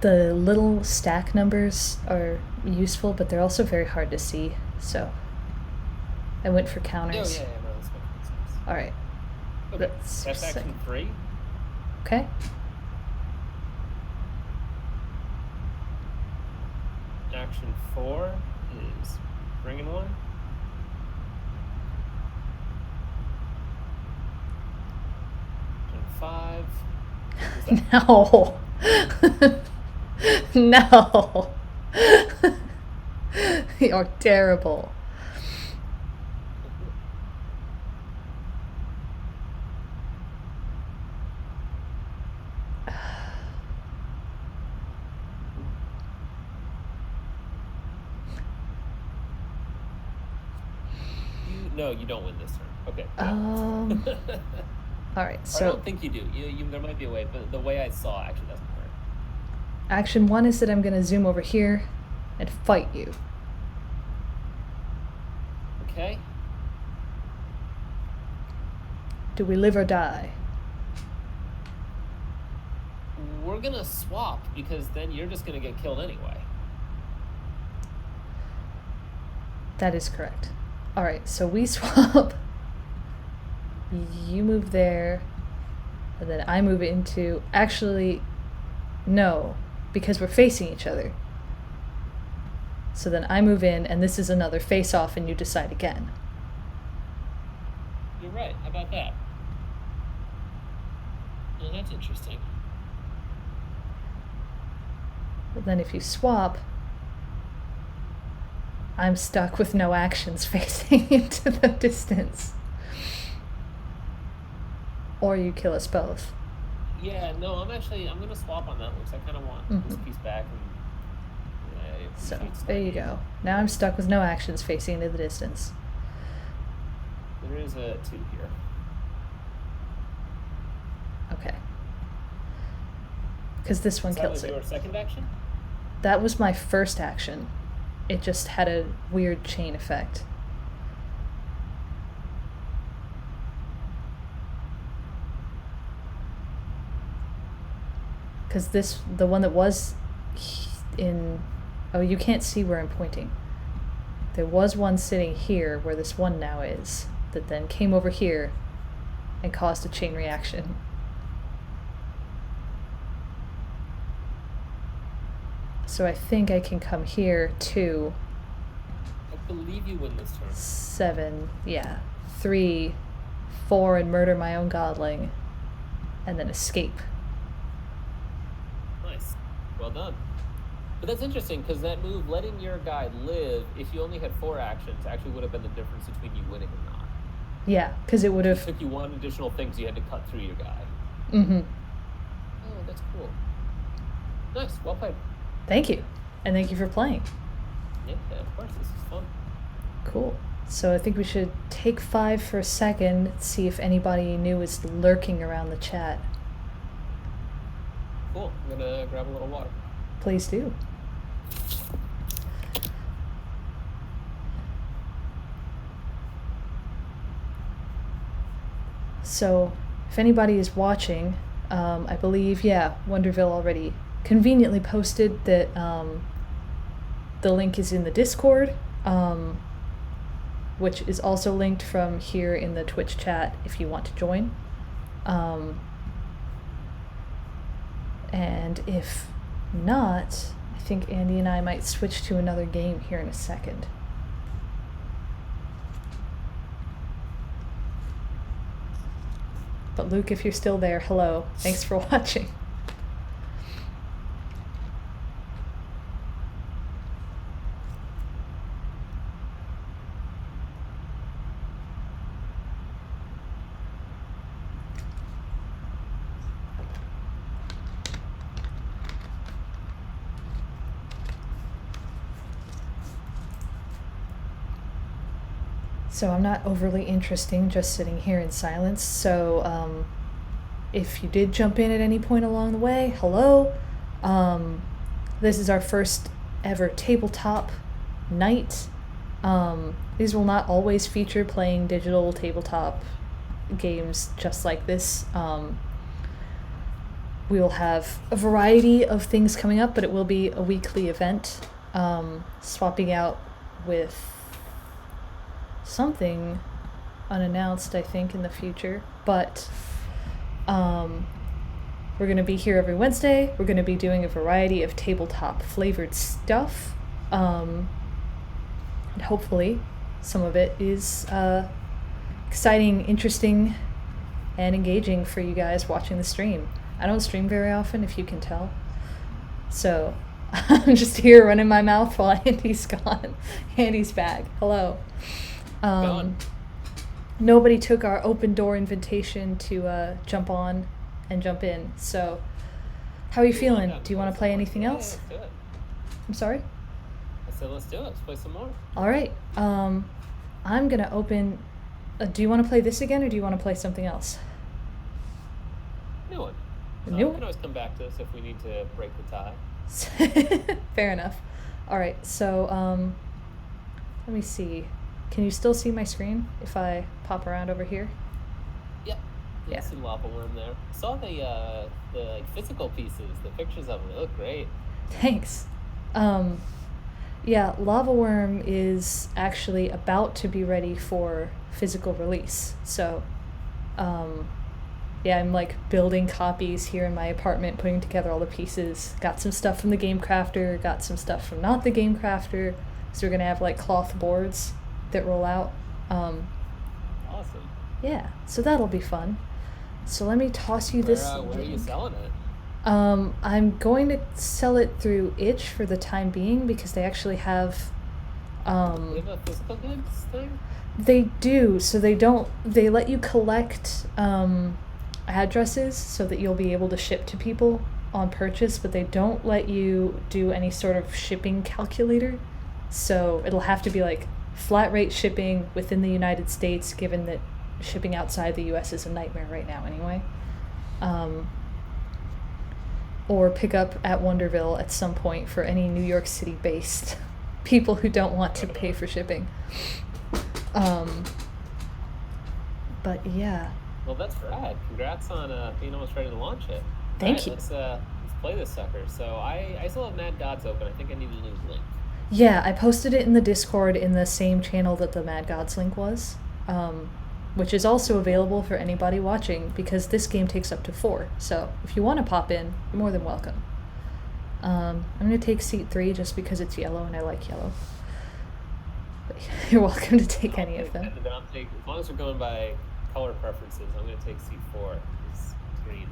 the little stack numbers are useful, but they're also very hard to see. So I went for counters. Oh, yeah, no, that's making sense. All right. Okay, that's action 3. Okay. Action 4 is bringing one. Action 5. No. No. You're terrible. No, you don't win this turn. Okay. All right. So I don't think you do. There might be a way, but the way I saw actually doesn't work. Action 1 is that I'm going to zoom over here and fight you. Okay. Do we live or die? We're gonna swap because then you're just gonna get killed anyway. That is correct. All right, so we swap. You move there, and then I move into... Actually, no, because we're facing each other. So then I move in, and this is another face-off, and you decide again. You're right. How about that? Oh, that's interesting. But then if you swap, I'm stuck with no actions facing into the distance. Or you kill us both. Yeah, no, I'm gonna swap on that one because I kind of want this piece back. And, so, there you go. Now I'm stuck with no actions facing into the distance. There is a 2 here. Okay. Because this one kills it. That was your second action? That was my first action. It just had a weird chain effect. Because the one that was in... Oh, you can't see where I'm pointing. There was one sitting here where this one now is, that then came over here and caused a chain reaction. So I think I can come here to... I believe you win this turn. 7, yeah. 3, 4, and murder my own godling. And then escape. Nice. Well done. But that's interesting, because that move, letting your guy live, if you only had 4 actions, actually would have been the difference between you winning or not. Yeah, because it would have... It took you 1 additional thing, so you had to cut through your guy. Mm-hmm. Oh, that's cool. Nice. Well played. Thank you. And thank you for playing. Yeah, of course. This is fun. Cool. So I think we should take 5 for a second, see if anybody new is lurking around the chat. Cool. I'm going to grab a little water. Please do. So, if anybody is watching, I believe, yeah, Wonderville already conveniently posted that the link is in the Discord, which is also linked from here in the Twitch chat if you want to join. And if not, I think Andy and I might switch to another game here in a second. But Luke, if you're still there, hello. Thanks for watching. So I'm not overly interesting, just sitting here in silence. So if you did jump in at any point along the way, hello. This is our first ever tabletop night. These will not always feature playing digital tabletop games just like this. We will have a variety of things coming up, but it will be a weekly event, swapping out with something unannounced, I think, in the future. But we're going to be here every Wednesday. We're going to be doing a variety of tabletop flavored stuff. And hopefully some of it is exciting, interesting, and engaging for you guys watching the stream. I don't stream very often, if you can tell. So I'm just here running my mouth while Andy's gone. Andy's back. Hello. Nobody took our open door invitation to jump on and jump in. So how are you feeling? Do you want to play anything else? Yeah, let's do it. I'm sorry? I said let's do it. Let's play some more. All right. I'm going to open... do you want to play this again, or do you want to play something else? New one. New We one? can always come back to this if we need to break the tie. Fair enough. All right, so let me see. Can you still see my screen if I pop around over here? Yep. Yeah. Some lava worm there. Saw the like physical pieces. The pictures of them. They look great. Thanks. Yeah, Lava Worm is actually about to be ready for physical release. So, yeah, I'm like building copies here in my apartment, putting together all the pieces. Got some stuff from the Game Crafter, got some stuff from not the Game Crafter. So we're gonna have like cloth boards that roll out. Awesome. Yeah, so that'll be fun. So let me toss you this. Where are you selling it? I'm going to sell it through Itch for the time being because they actually have. They have a physical goods thing? They do. So they let you collect addresses so that you'll be able to ship to people on purchase, but they don't let you do any sort of shipping calculator. So it'll have to be like flat rate shipping within the United States, given that shipping outside the US is a nightmare right now anyway. Or pick up at Wonderville at some point for any New York City based people who don't want to pay for shipping. But yeah. Well, that's rad. Congrats on being almost ready to launch it. Thank you. Let's play this sucker. So I still have Mad Gods open. I think I need a new link. Yeah, I posted it in the Discord in the same channel that the Mad Gods link was, which is also available for anybody watching because this game takes up to 4. So if you want to pop in, you're more than welcome. I'm going to take seat 3 just because it's yellow and I like yellow. But you're welcome to take any of them. As long as we're going by color preferences, I'm going to take seat 4. It's green.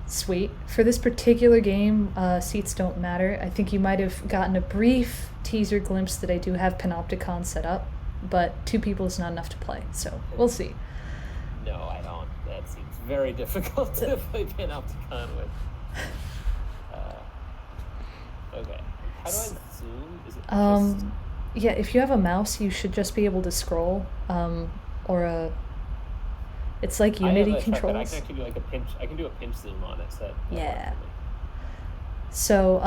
Sweet. For this particular game, seats don't matter. I think you might have gotten a brief teaser glimpse that I do have Panopticon set up, but 2 people is not enough to play, so we'll see. No, I don't. That seems very difficult to play Panopticon with. Okay. How do I zoom? Is it just... Yeah, if you have a mouse, you should just be able to scroll, or a... It's like Unity controls. I can actually do like a pinch. I can do a pinch zoom on it. So yeah. So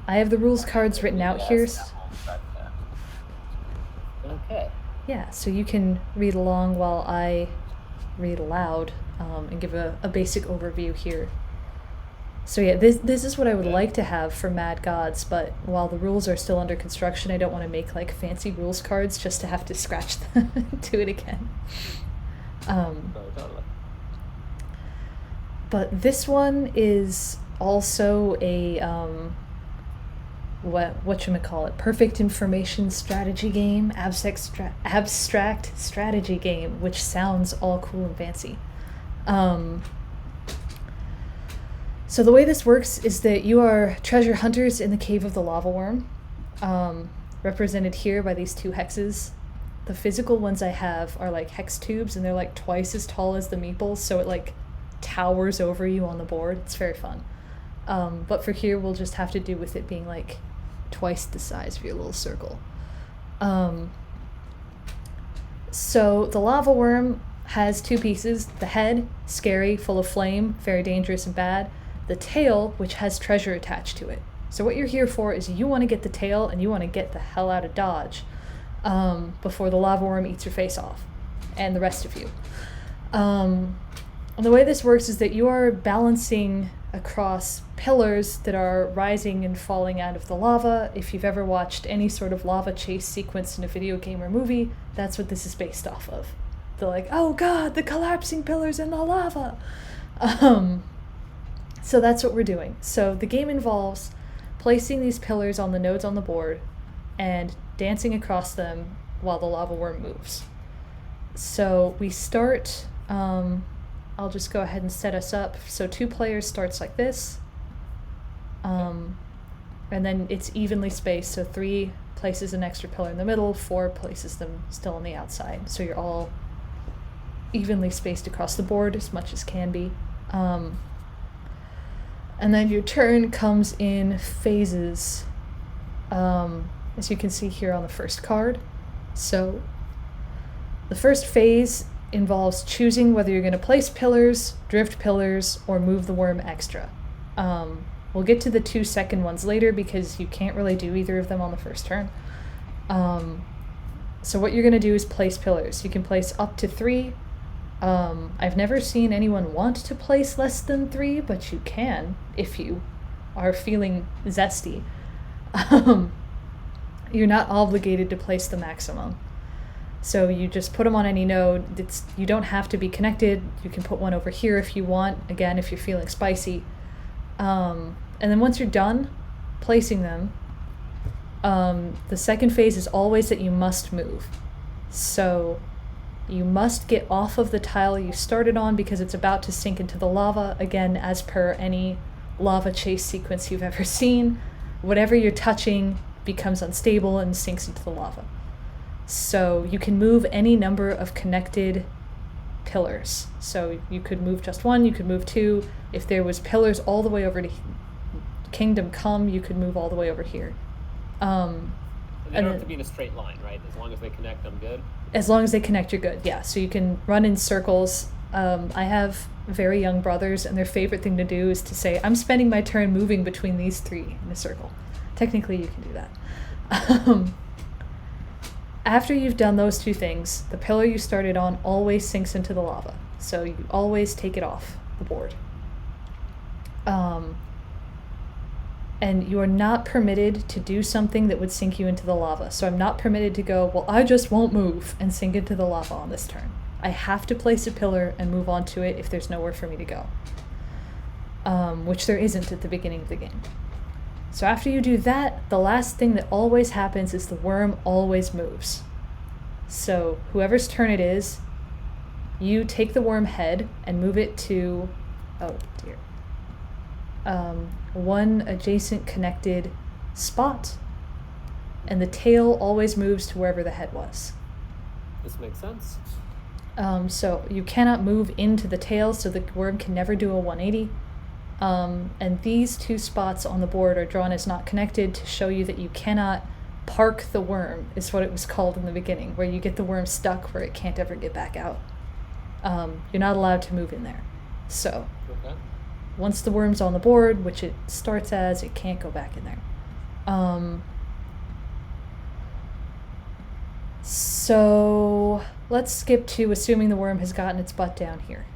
I have the rules cards written out here. Okay. Yeah, so you can read along while I read aloud and give a basic overview here. So yeah, this is what I would like to have for Mad Gods, but while the rules are still under construction, I don't want to make like fancy rules cards just to have to scratch them and do it again. Totally. But this one is also a whatchamacallit, perfect information strategy game, abstract strategy game, which sounds all cool and fancy. So the way this works is that you are treasure hunters in the cave of the lava worm, represented here by these 2 hexes. The physical ones I have are like hex tubes, and they're like twice as tall as the meeples, so it like towers over you on the board. It's very fun. But for here, we'll just have to do with it being like twice the size of your little circle. So the lava worm has two pieces. The head, scary, full of flame, very dangerous and bad. The tail, which has treasure attached to it. So what you're here for is you want to get the tail and you want to get the hell out of Dodge before the lava worm eats your face off and the rest of you. And the way this works is that you are balancing across pillars that are rising and falling out of the lava. If you've ever watched any sort of lava chase sequence in a video game or movie, that's what this is based off of. They're like, oh god, the collapsing pillars in the lava! So that's what we're doing. So the game involves placing these pillars on the nodes on the board and dancing across them while the lava worm moves. So we start, I'll just go ahead and set us up. So 2 players starts like this, and then it's evenly spaced. So 3 places an extra pillar in the middle, 4 places them still on the outside. So you're all evenly spaced across the board as much as can be. And then your turn comes in phases, as you can see here on the first card. So the first phase involves choosing whether you're going to place pillars, drift pillars, or move the worm extra. We'll get to the 2 second ones later because you can't really do either of them on the first turn. So what you're going to do is place pillars. You can place up to 3. I've never seen anyone want to place less than 3, but you can if you are feeling zesty. You're not obligated to place the maximum. So you just put them on any node. You don't have to be connected. You can put one over here if you want, again, if you're feeling spicy. And then once you're done placing them, the second phase is always that you must move. So you must get off of the tile you started on because it's about to sink into the lava, again, as per any lava chase sequence you've ever seen. Whatever you're touching becomes unstable and sinks into the lava. So you can move any number of connected pillars. So you could move just 1, you could move 2. If there was pillars all the way over to Kingdom Come, you could move all the way over here. They don't have to be in a straight line, right? As long as they connect, I'm good? As long as they connect, you're good, yeah. So you can run in circles. I have very young brothers, and their favorite thing to do is to say, I'm spending my turn moving between these 3 in a circle. Technically, you can do that. After you've done those 2 things, the pillar you started on always sinks into the lava. So you always take it off the board. And you are not permitted to do something that would sink you into the lava. So I'm not permitted to go, well, I just won't move and sink into the lava on this turn. I have to place a pillar and move on to it if there's nowhere for me to go. Which there isn't at the beginning of the game. So after you do that, the last thing that always happens is the worm always moves. So whoever's turn it is, you take the worm head and move it to, oh dear, one adjacent connected spot, and the tail always moves to wherever the head was. This makes sense. So you cannot move into the tail, so the worm can never do a 180. And these 2 spots on the board are drawn as not connected to show you that you cannot park the worm, is what it was called in the beginning, where you get the worm stuck where it can't ever get back out. You're not allowed to move in there. So Okay. once the worm's on the board, which it starts as, it can't go back in there. So let's skip to assuming the worm has gotten its butt down here.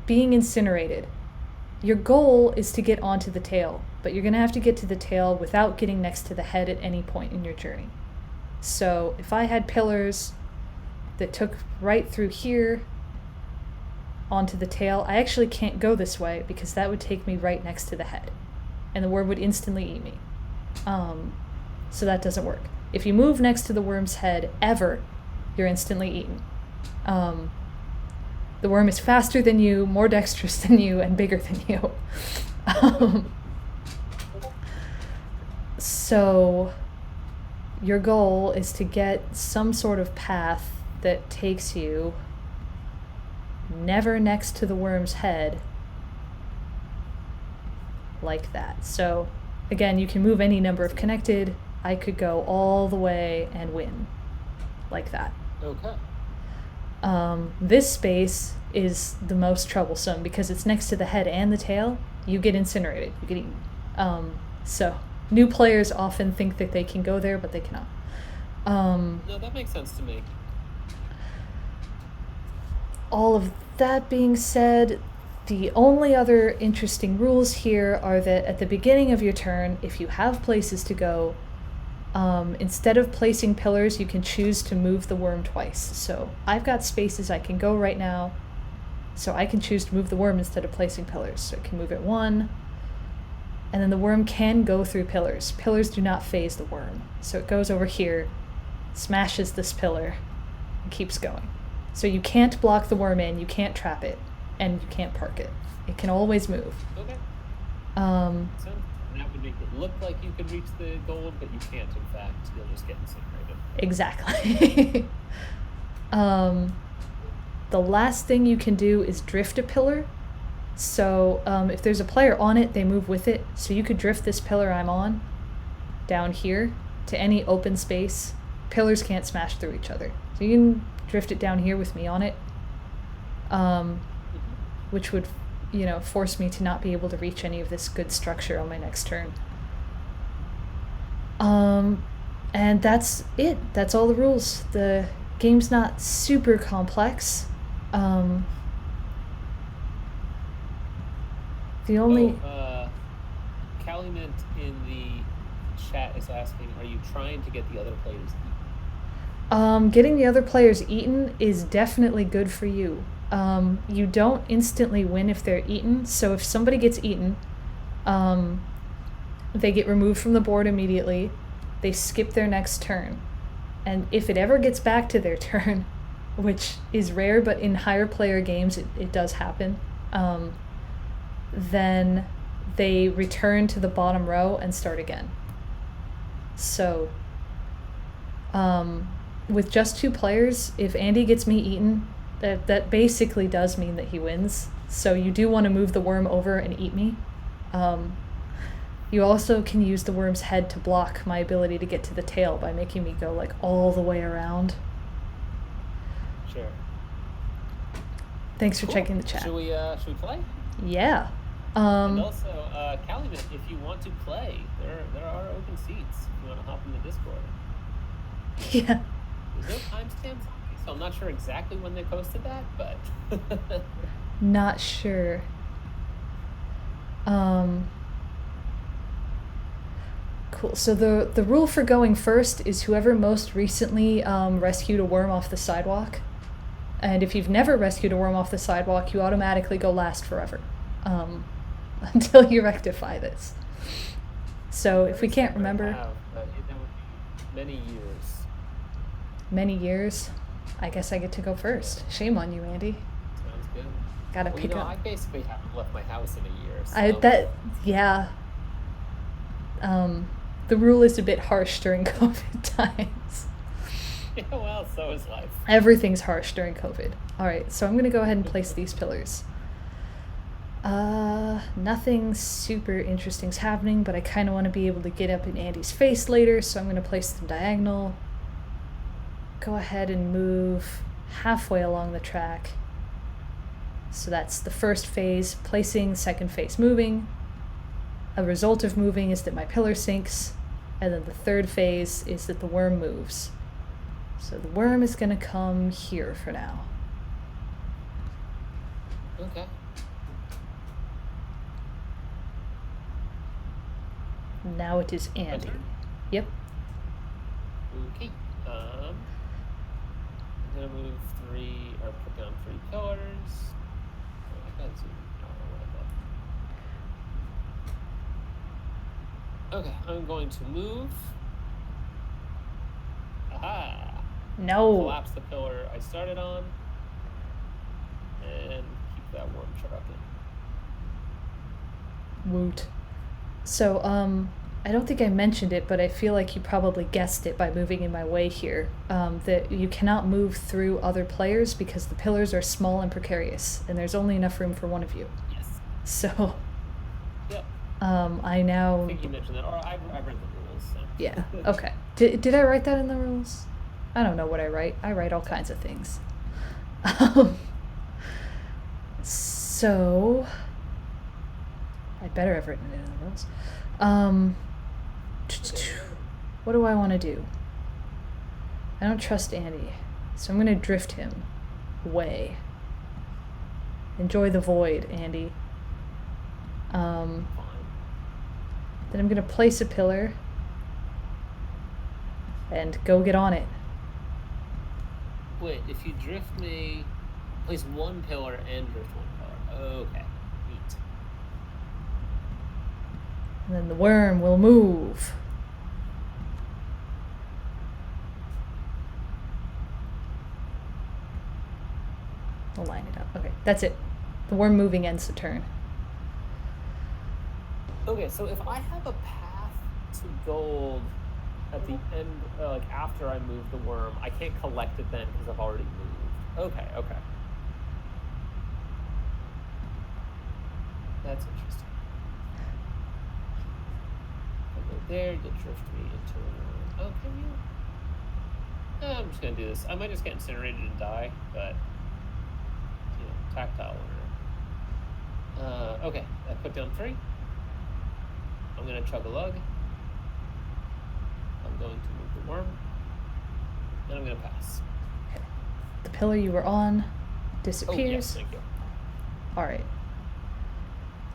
Being incinerated. Your goal is to get onto the tail, but you're going to have to get to the tail without getting next to the head at any point in your journey. So if I had pillars that took right through here onto the tail, I actually can't go this way because that would take me right next to the head, and the worm would instantly eat me. So that doesn't work. If you move next to the worm's head ever, you're instantly eaten. The worm is faster than you, more dexterous than you, and bigger than you. So your goal is to get some sort of path that takes you never next to the worm's head, like that. So again, you can move any number of connected. I could go all the way and win, like that. Okay. This space is the most troublesome because it's next to the head and the tail. You get incinerated. You get eaten. So new players often think that they can go there, but they cannot. No, that makes sense to me. All of that being said, the only other interesting rules here are that at the beginning of your turn, if you have places to go, instead of placing pillars, you can choose to move the worm twice. So I've got spaces I can go right now, so I can choose to move the worm instead of placing pillars. So I can move it one, and then the worm can go through pillars. Pillars do not phase the worm. So it goes over here, smashes this pillar, and keeps going. So you can't block the worm in, you can't trap it, and you can't park it. It can always move. Okay. So that would make it look like you could reach the gold, but you can't, in fact. You'll just get incinerated. Exactly. The last thing you can do is drift a pillar. So if there's a player on it, they move with it. So you could drift this pillar I'm on down here to any open space. Pillars can't smash through each other. So you can drift it down here with me on it, which would, force me to not be able to reach any of this good structure on my next turn. And that's it. That's all the rules. The game's not super complex. The only... Calumet in the chat is asking, are you trying to get the other players eaten? Getting the other players eaten is definitely good for you. You don't instantly win if they're eaten, so if somebody gets eaten, they get removed from the board immediately. They skip their next turn. And if it ever gets back to their turn, which is rare, but in higher player games it does happen, then they return to the bottom row and start again. So, with just 2 players, if Andy gets me eaten, that basically does mean that he wins. So you do want to move the worm over and eat me. You also can use the worm's head to block my ability to get to the tail by making me go all the way around. Sure. Thanks for checking the chat. Should we play? Yeah. And also, Calumet, if you want to play, there are open seats if you want to hop in the Discord. Yeah. There's no timestamps, so I'm not sure exactly when they posted that, but... Not sure. Cool. So the rule for going first is whoever most recently rescued a worm off the sidewalk. And if you've never rescued a worm off the sidewalk, you automatically go last forever. Until you rectify this. So if we can't remember... that would be many years. Many years? I guess I get to go first. Shame on you, Andy. Sounds good. Gotta pick up. I basically haven't left my house in a year. So. Yeah. The rule is a bit harsh during COVID times. Yeah, well, so is life. Everything's harsh during COVID. Alright, so I'm gonna go ahead and place these pillars. Nothing super interesting's happening, but I kind of want to be able to get up in Andy's face later, so I'm going to place them diagonal. Go ahead and move halfway along the track. So that's the first phase, placing, second phase moving. A result of moving is that my pillar sinks, and then the third phase is that the worm moves. So the worm is going to come here for now. Okay. Now it is Andy. Yep. Okay. I'm gonna move 3 or put down 3 pillars. Oh, I got zoom. Okay, I'm going to move. Aha! No. Collapse the pillar I started on, and keep that worm trucking. Woot. So, I don't think I mentioned it, but I feel like you probably guessed it by moving in my way here, that you cannot move through other players because the pillars are small and precarious, and there's only enough room for one of you. Yes. So, yep. I now... I think you mentioned that, or I read the rules, so... Yeah, okay. Did I write that in the rules? I don't know what I write. I write all kinds of things. So I'd better have written it in the rules. What do I want to do? I don't trust Andy, so I'm going to drift him away. Enjoy the void, Andy. Then I'm going to place a pillar and go get on it. Wait, if you drift me, place one pillar and drift one pillar. Okay, neat. And then the worm will move. I'll line it up. Okay, that's it. The worm moving ends the turn. Okay, so if I have a path to gold at the end, like after I move the worm, I can't collect it then because I've already moved. Okay. That's interesting. I'll go there to drift me into... Oh, can you? I'm just going to do this. I might just get incinerated and die, but... You know, tactile order. Okay, I put down 3. I'm going to chug a lug. I'm going to move the worm. And I'm going to pass. Okay. The pillar you were on disappears. Oh, yes, thank you. Alright.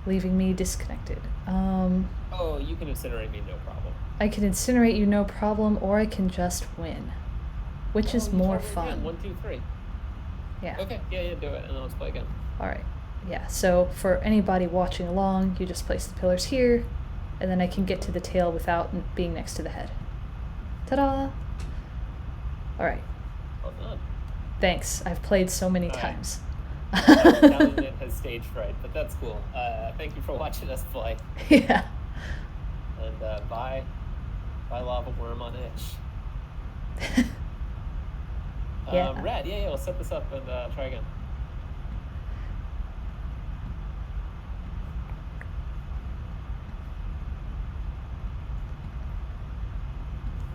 Leaving me disconnected. Oh, you can incinerate me, no problem. I can incinerate you, no problem, or I can just win. Which is more fun. Again. 1, 2, 3. Yeah. Okay, yeah, do it, and then let's play again. Alright. Yeah, so for anybody watching along, you just place the pillars here, and then I can get to the tail without being next to the head. Ta-da! Alright. Well done. Thanks. I've played so many All times. It has stage fright, but that's cool. Thank you for watching us play. Yeah. And bye lava worm on itch. Yeah. Rad, yeah, we'll set this up and try again.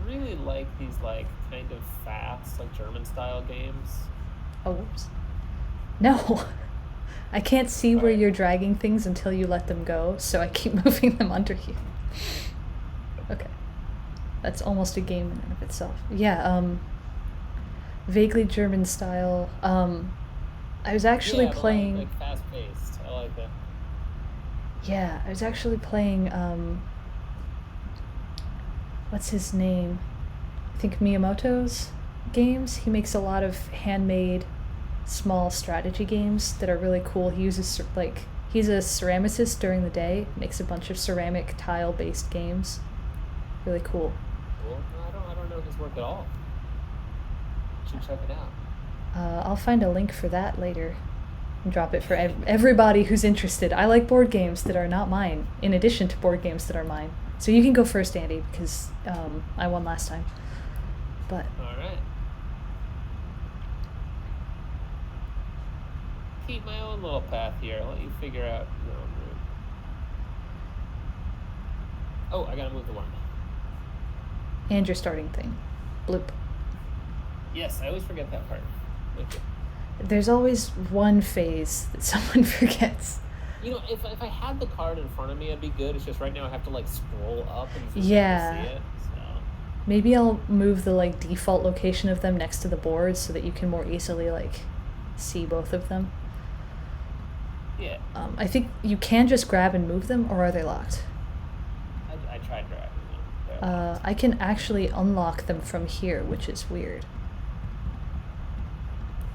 Really like these like kind of fast, like German style games. Oh, whoops. No. I can't see where you're dragging things until you let them go, so I keep moving them under you. Okay. That's almost a game in and of itself. Yeah, vaguely German style. I was actually playing... like fast-paced. I like that. Yeah, I was actually playing, what's his name? I think Miyamoto's games. He makes a lot of handmade small strategy games that are really cool. He uses, like, he's a ceramicist during the day, makes a bunch of ceramic tile-based games. Really cool. Cool. I don't know his work at all. Should check it out. I'll find a link for that later and drop it for everybody who's interested. I like board games that are not mine, in addition to board games that are mine. So you can go first, Andy, because I won last time. But all right. Keep my own little path here. I'll let you figure out your own route. Oh, I gotta move the worm. And your starting thing. Bloop. Yes, I always forget that part. Thank you. There's always one phase that someone forgets. You know, if I had the card in front of me, it'd be good. It's just right now I have to like scroll up and zoom in to see it. So. Maybe I'll move the like default location of them next to the board so that you can more easily like see both of them. Yeah. I think you can just grab and move them, or are they locked? I tried grabbing them. I can actually unlock them from here, which is weird.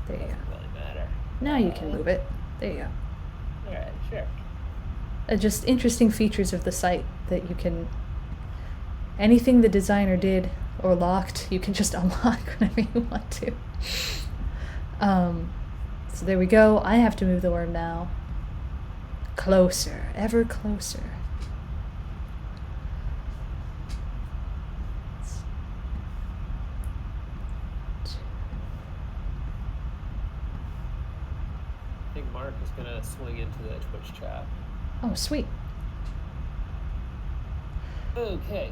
There you go. Doesn't really matter. Now you can move it. There you go. Alright, sure. Just interesting features of the site that you can... Anything the designer did or locked, you can just unlock whenever you want to. So there we go. I have to move the worm now. Closer. Ever closer. I think Mark is going to swing into the Twitch chat. Oh, sweet. Okay.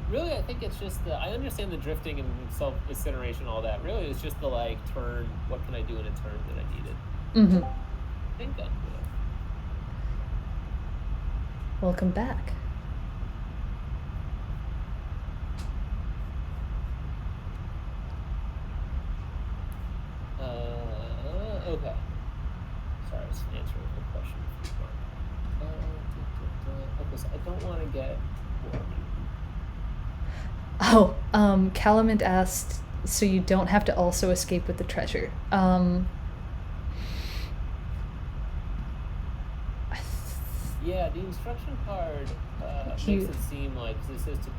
Really, I think it's just I understand the drifting and self-incineration, all that. Really, it's just the, like, turn. What can I do in a turn that I needed? Mm-hmm. I think I'm good. Welcome back. Okay. Sorry, I was answering a quick question. Okay, so I don't want to get wormy. Oh, Calamint asked, so you don't have to also escape with the treasure. Yeah, the instruction card makes it seem like this is to...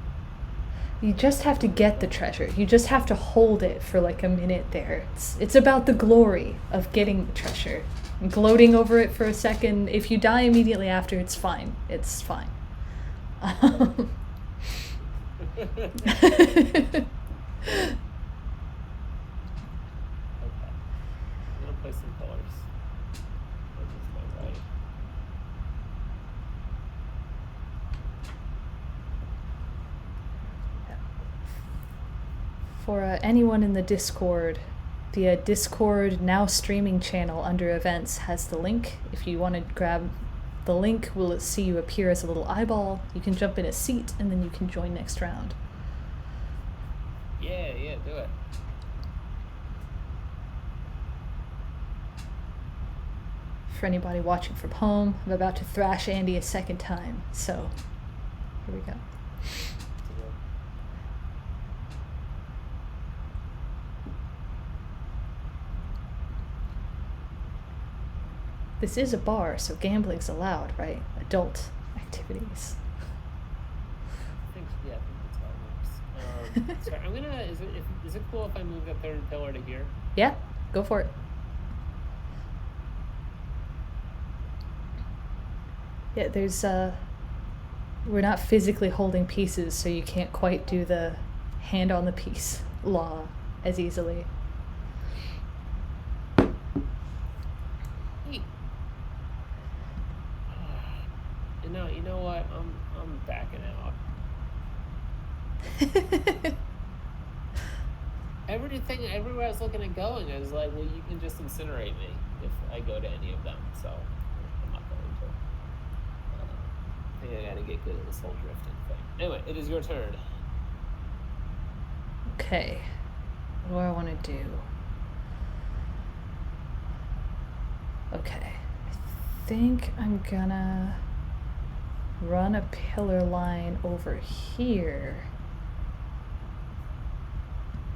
You just have to get the treasure. You just have to hold it for like a minute there. It's about the glory of getting the treasure. And gloating over it for a second. If you die immediately after, it's fine. It's fine. Okay. I'm gonna play some colors. This is my right. For anyone in the Discord, the Discord now streaming channel under events has the link. If you want to grab the link, will see you appear as a little eyeball. You can jump in a seat and then you can join next round. Yeah, do it. For anybody watching from home, I'm about to thrash Andy a second time, so here we go. This is a bar, so gambling's allowed, right? Adult activities. I think that's how it works. Sorry, I'm gonna. Is it cool if I move the third pillar to here? Yeah, go for it. Yeah, there's we're not physically holding pieces, so you can't quite do the hand on the piece law as easily. Hey. You know what? I'm backing out. Everywhere I was looking at going, I was like, well, you can just incinerate me if I go to any of them. So I'm not going to. I think I gotta get good at this whole drifting thing. Anyway, it is your turn. Okay. What do I want to do? Okay. I think I'm gonna run a pillar line over here.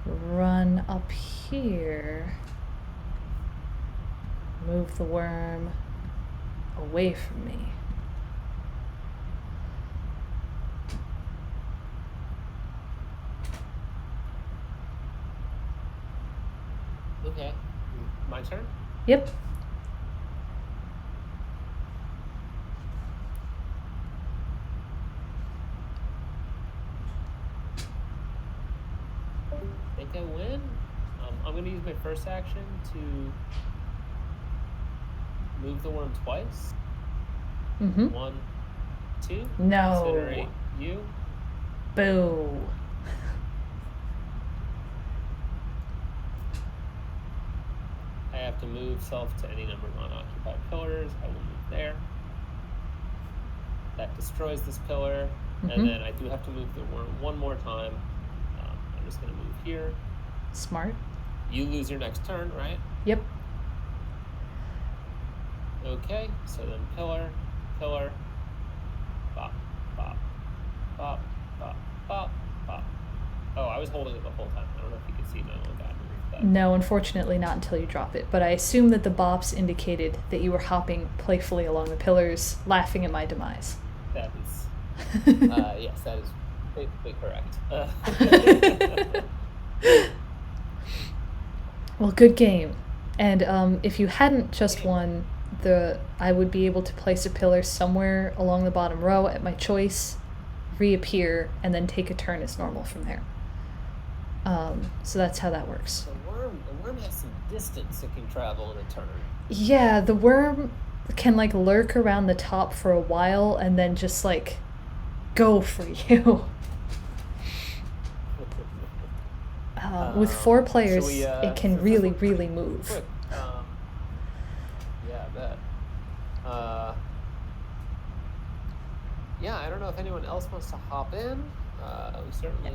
Run up here. Move the worm away from me. Okay. My turn? Yep. I think I win. I'm going to use my first action to move the worm twice. Mm-hmm. 1, 2. No. Incinerate you. Boo. I have to move self to any number of unoccupied pillars. I will move there. That destroys this pillar. Mm-hmm. And then I do have to move the worm one more time. I'm just going to move here. Smart. You lose your next turn, right? Yep. Okay, so then pillar, bop, bop, bop, bop, bop, bop. Oh, I was holding it the whole time. I don't know if you can see my little guy move that. No, unfortunately not until you drop it, but I assume that the bops indicated that you were hopping playfully along the pillars, laughing at my demise. That is, yes, that is basically correct. Well, good game. And if you hadn't just won, I would be able to place a pillar somewhere along the bottom row at my choice, reappear, and then take a turn as normal from there. So that's how that works. The worm has some distance it can travel in a turn. Yeah, the worm can like lurk around the top for a while and then just like go for you. With 4 players, it can really, really move. Quick. Yeah, I bet. Yeah, I don't know if anyone else wants to hop in. We certainly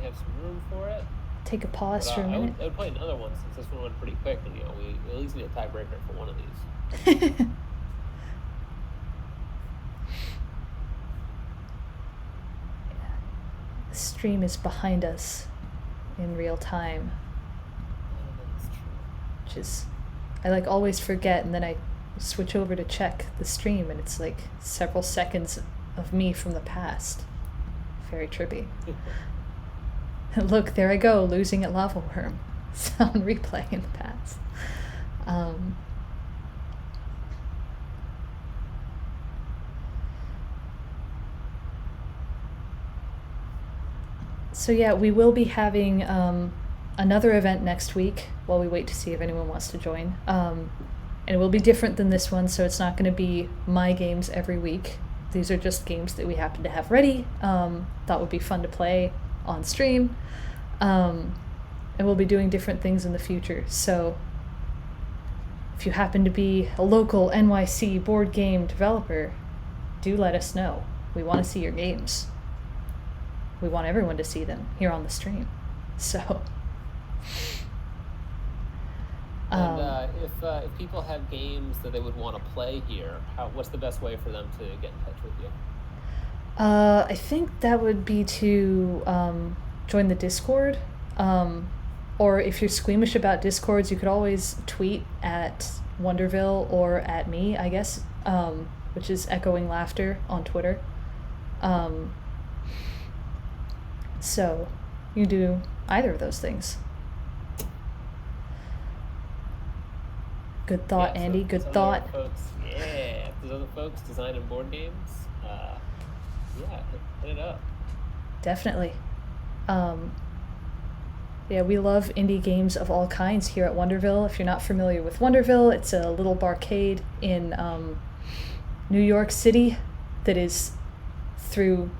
have some room for it. Take a pause for a minute. I would play another one since this one went pretty quick, and we at least need a tiebreaker for one of these. The stream is behind us in real time. That's true. Which is, I like always forget, and then I switch over to check the stream, and it's like several seconds of me from the past. Very trippy. Look, there I go, losing at Lava Worm. Sound replay in the past. So yeah, we will be having another event next week while we wait to see if anyone wants to join. And it will be different than this one, so it's not going to be my games every week. These are just games that we happen to have ready. Thought would be fun to play on stream. And we'll be doing different things in the future. So if you happen to be a local NYC board game developer, do let us know. We want to see your games. We want everyone to see them here on the stream. So and if people have games that they would want to play here, what's the best way for them to get in touch with you? I think that would be to join the Discord. Or if you're squeamish about Discords, you could always tweet at Wonderville or at me, I guess, which is Echoing Laughter on Twitter. So you can do either of those things. Good thought, Andy. Good thought. If there's other folks designing board games, hit it up. Definitely. Yeah, we love indie games of all kinds here at Wonderville. If you're not familiar with Wonderville, it's a little barcade in New York City that is, through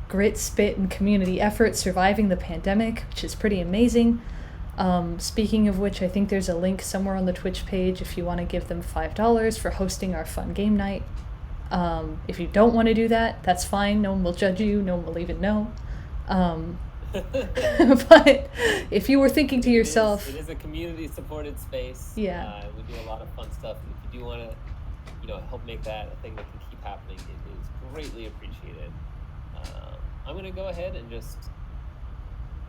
grit, spit, and community effort, surviving the pandemic, which is pretty amazing. Speaking of which, I think there's a link somewhere on the Twitch page if you want to give them $5 for hosting our fun game night. If you don't want to do that, that's fine. No one will judge you. No one will even know. But if you were thinking to yourself... It is a community-supported space. Yeah. We do a lot of fun stuff. And if you do want to, help make that a thing that can keep happening, it is greatly appreciated. I'm going to go ahead and just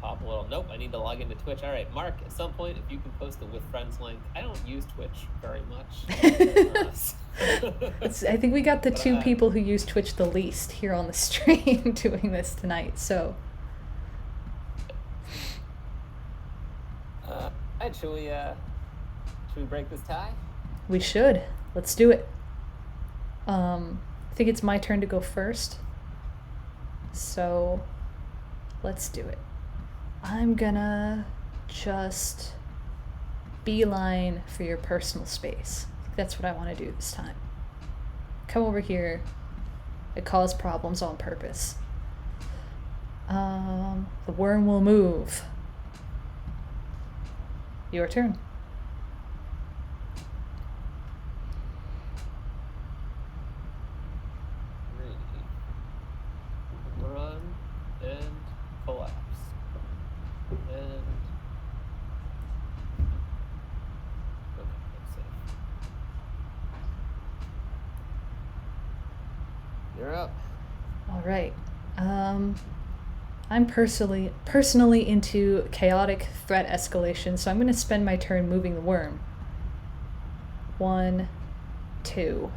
pop a little... Nope, I need to log into Twitch. All right, Mark, at some point, if you can post the With Friends link. I don't use Twitch very much. I think we got the two people who use Twitch the least here on the stream doing this tonight, so... Alright, should we break this tie? We should. Let's do it. I think it's my turn to go first. So, let's do it. I'm gonna just beeline for your personal space. I think that's what I want to do this time. Come over here and cause problems on purpose. The worm will move. Your turn. Run and collapse. And okay, that's safe. You're up. All right. I'm personally into chaotic threat escalation, so I'm going to spend my turn moving the worm. 1, 2.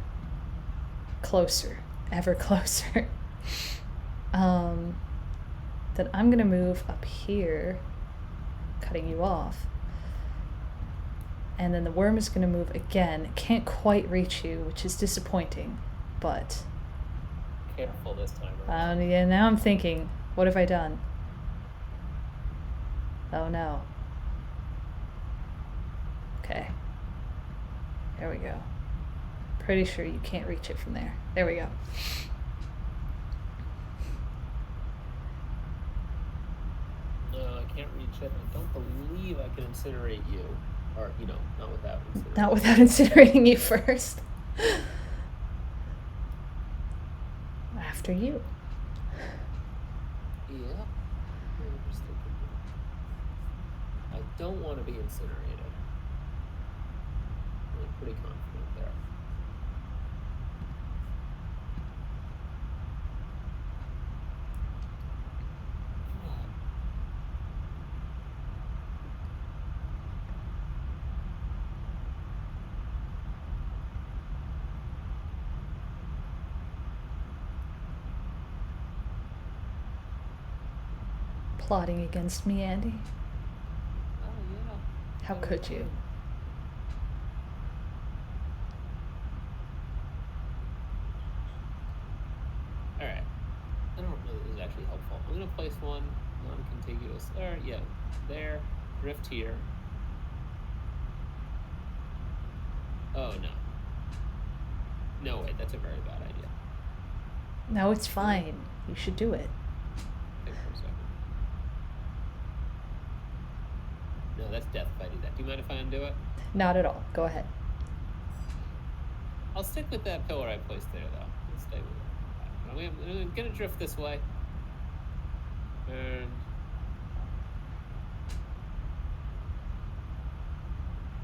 Closer. Ever closer. Then I'm going to move up here, cutting you off. And then the worm is going to move again. It can't quite reach you, which is disappointing, but... Careful this time around. Yeah, now I'm thinking... What have I done? Oh no. Okay. There we go. Pretty sure you can't reach it from there. There we go. can't reach it. I don't believe I can incinerate you. Or, not without incinerating. Not without incinerating you first. After you. Yeah. I don't want to be incinerated. I'm pretty confident there. Plotting against me, Andy. Oh, yeah. How could you? Alright. I don't know if this is actually helpful. I'm going to place one non-contiguous. There. Drift here. Oh, no. No, wait, that's a very bad idea. No, it's fine. You should do it. Think for a second. No, that's death if I do that. Do you mind if I undo it? Not at all. Go ahead. I'll stick with that pillar I placed there, though. I'll stay with it. I'm going to drift this way. And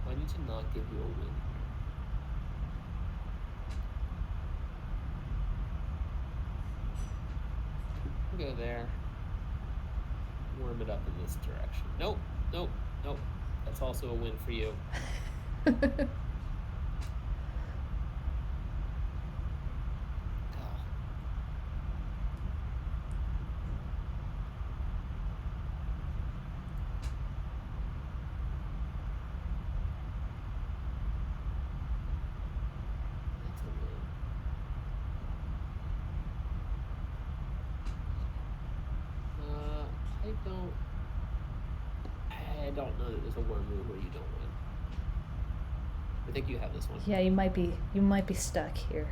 I need to not give you a win here. Go there. Warm it up in this direction. Nope. That's also a win for you. I don't know that there's a WURM move where you don't win. I think you have this one. Yeah, you might be stuck here.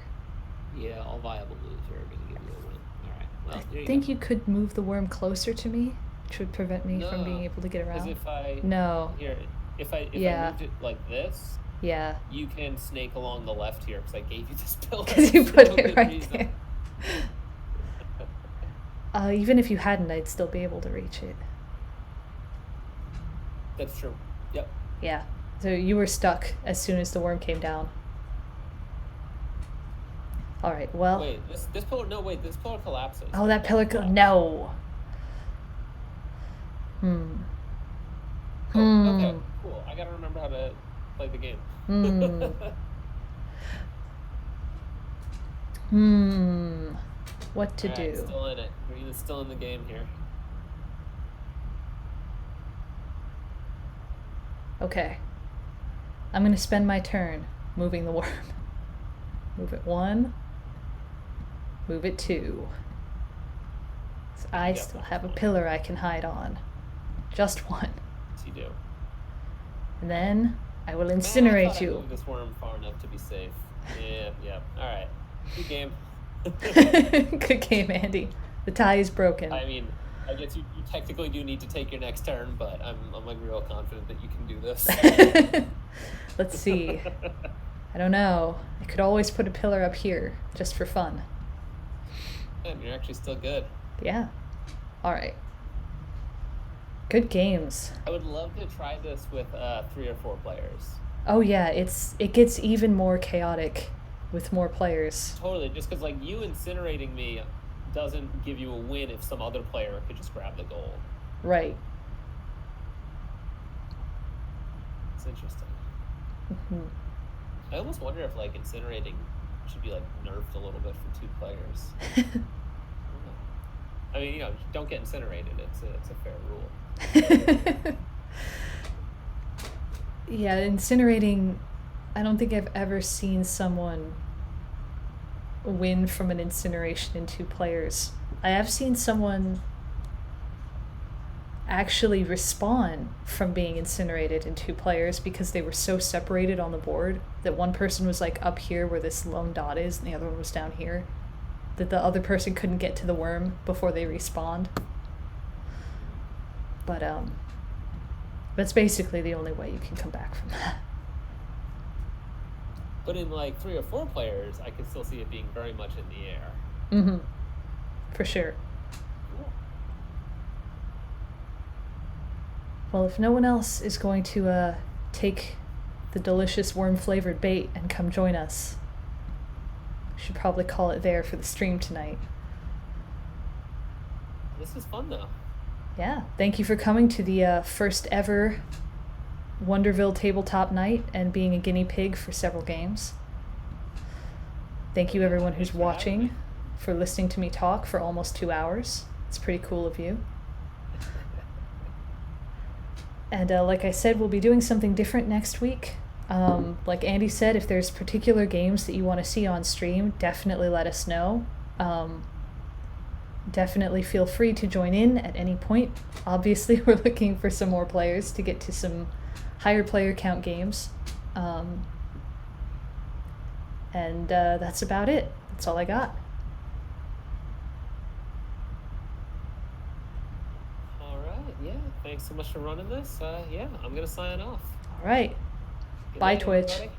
Yeah, all viable moves are going to give you a win. Alright, well, I think you could move the WURM closer to me, which would prevent me from being able to get around. Because if I... No. Here, if I moved it like this... Yeah. You can snake along the left here, because I gave you this pillar. Because you put it right there. Even if you hadn't, I'd still be able to reach it. That's true. Yep. Yeah. So you were stuck as soon as the WURM came down. All right. Well. Wait. This pillar. No. Wait. This pillar collapses. Oh, that pillar. No. Oh, okay. Cool. I gotta remember how to play the game. What to do? Still in it. We're still in the game here. Okay. I'm going to spend my turn moving the WURM. Move it 1. Move it 2. So I still have a pillar I can hide on. Just 1. Yes, you do. And then I will incinerate you. I moved this WURM far enough to be safe. Yeah. Alright. Good game. Good game, Andy. The tie is broken. I mean, I guess you technically do need to take your next turn, but I'm like real confident that you can do this. Let's see. I don't know. I could always put a pillar up here, just for fun. Man, you're actually still good. Yeah. Alright. Good games. I would love to try this with 3 or 4 players. Oh yeah, it gets even more chaotic with more players. Totally, just because like you incinerating me doesn't give you a win if some other player could just grab the goal. Right. It's interesting. Mm-hmm. I almost wonder if like incinerating should be like nerfed a little bit for 2 players. I mean, don't get incinerated. It's a fair rule. Yeah, incinerating, I don't think I've ever seen someone win from an incineration in 2 players. I have seen someone actually respawn from being incinerated in 2 players because they were so separated on the board that one person was like up here where this lone dot is and the other one was down here, that the other person couldn't get to the WURM before they respawned. But that's basically the only way you can come back from that. But in like 3 or 4 players, I can still see it being very much in the air. Mm-hmm. For sure. Cool. Well, if no one else is going to take the delicious worm-flavored bait and come join us, we should probably call it there for the stream tonight. This is fun, though. Yeah, thank you for coming to the first ever Wonderville tabletop night and being a guinea pig for several games. Thank you everyone who's watching for listening to me talk for almost 2 hours. It's pretty cool of you. And like I said, we'll be doing something different next week. Like Andy said, if there's particular games that you want to see on stream, definitely let us know. Definitely feel free to join in at any point. Obviously, we're looking for some more players to get to some higher player count games. And that's about it. That's all I got. All right, yeah. Thanks so much for running this. Yeah, I'm going to sign off. All right. Good Bye, night, Twitch. everybody.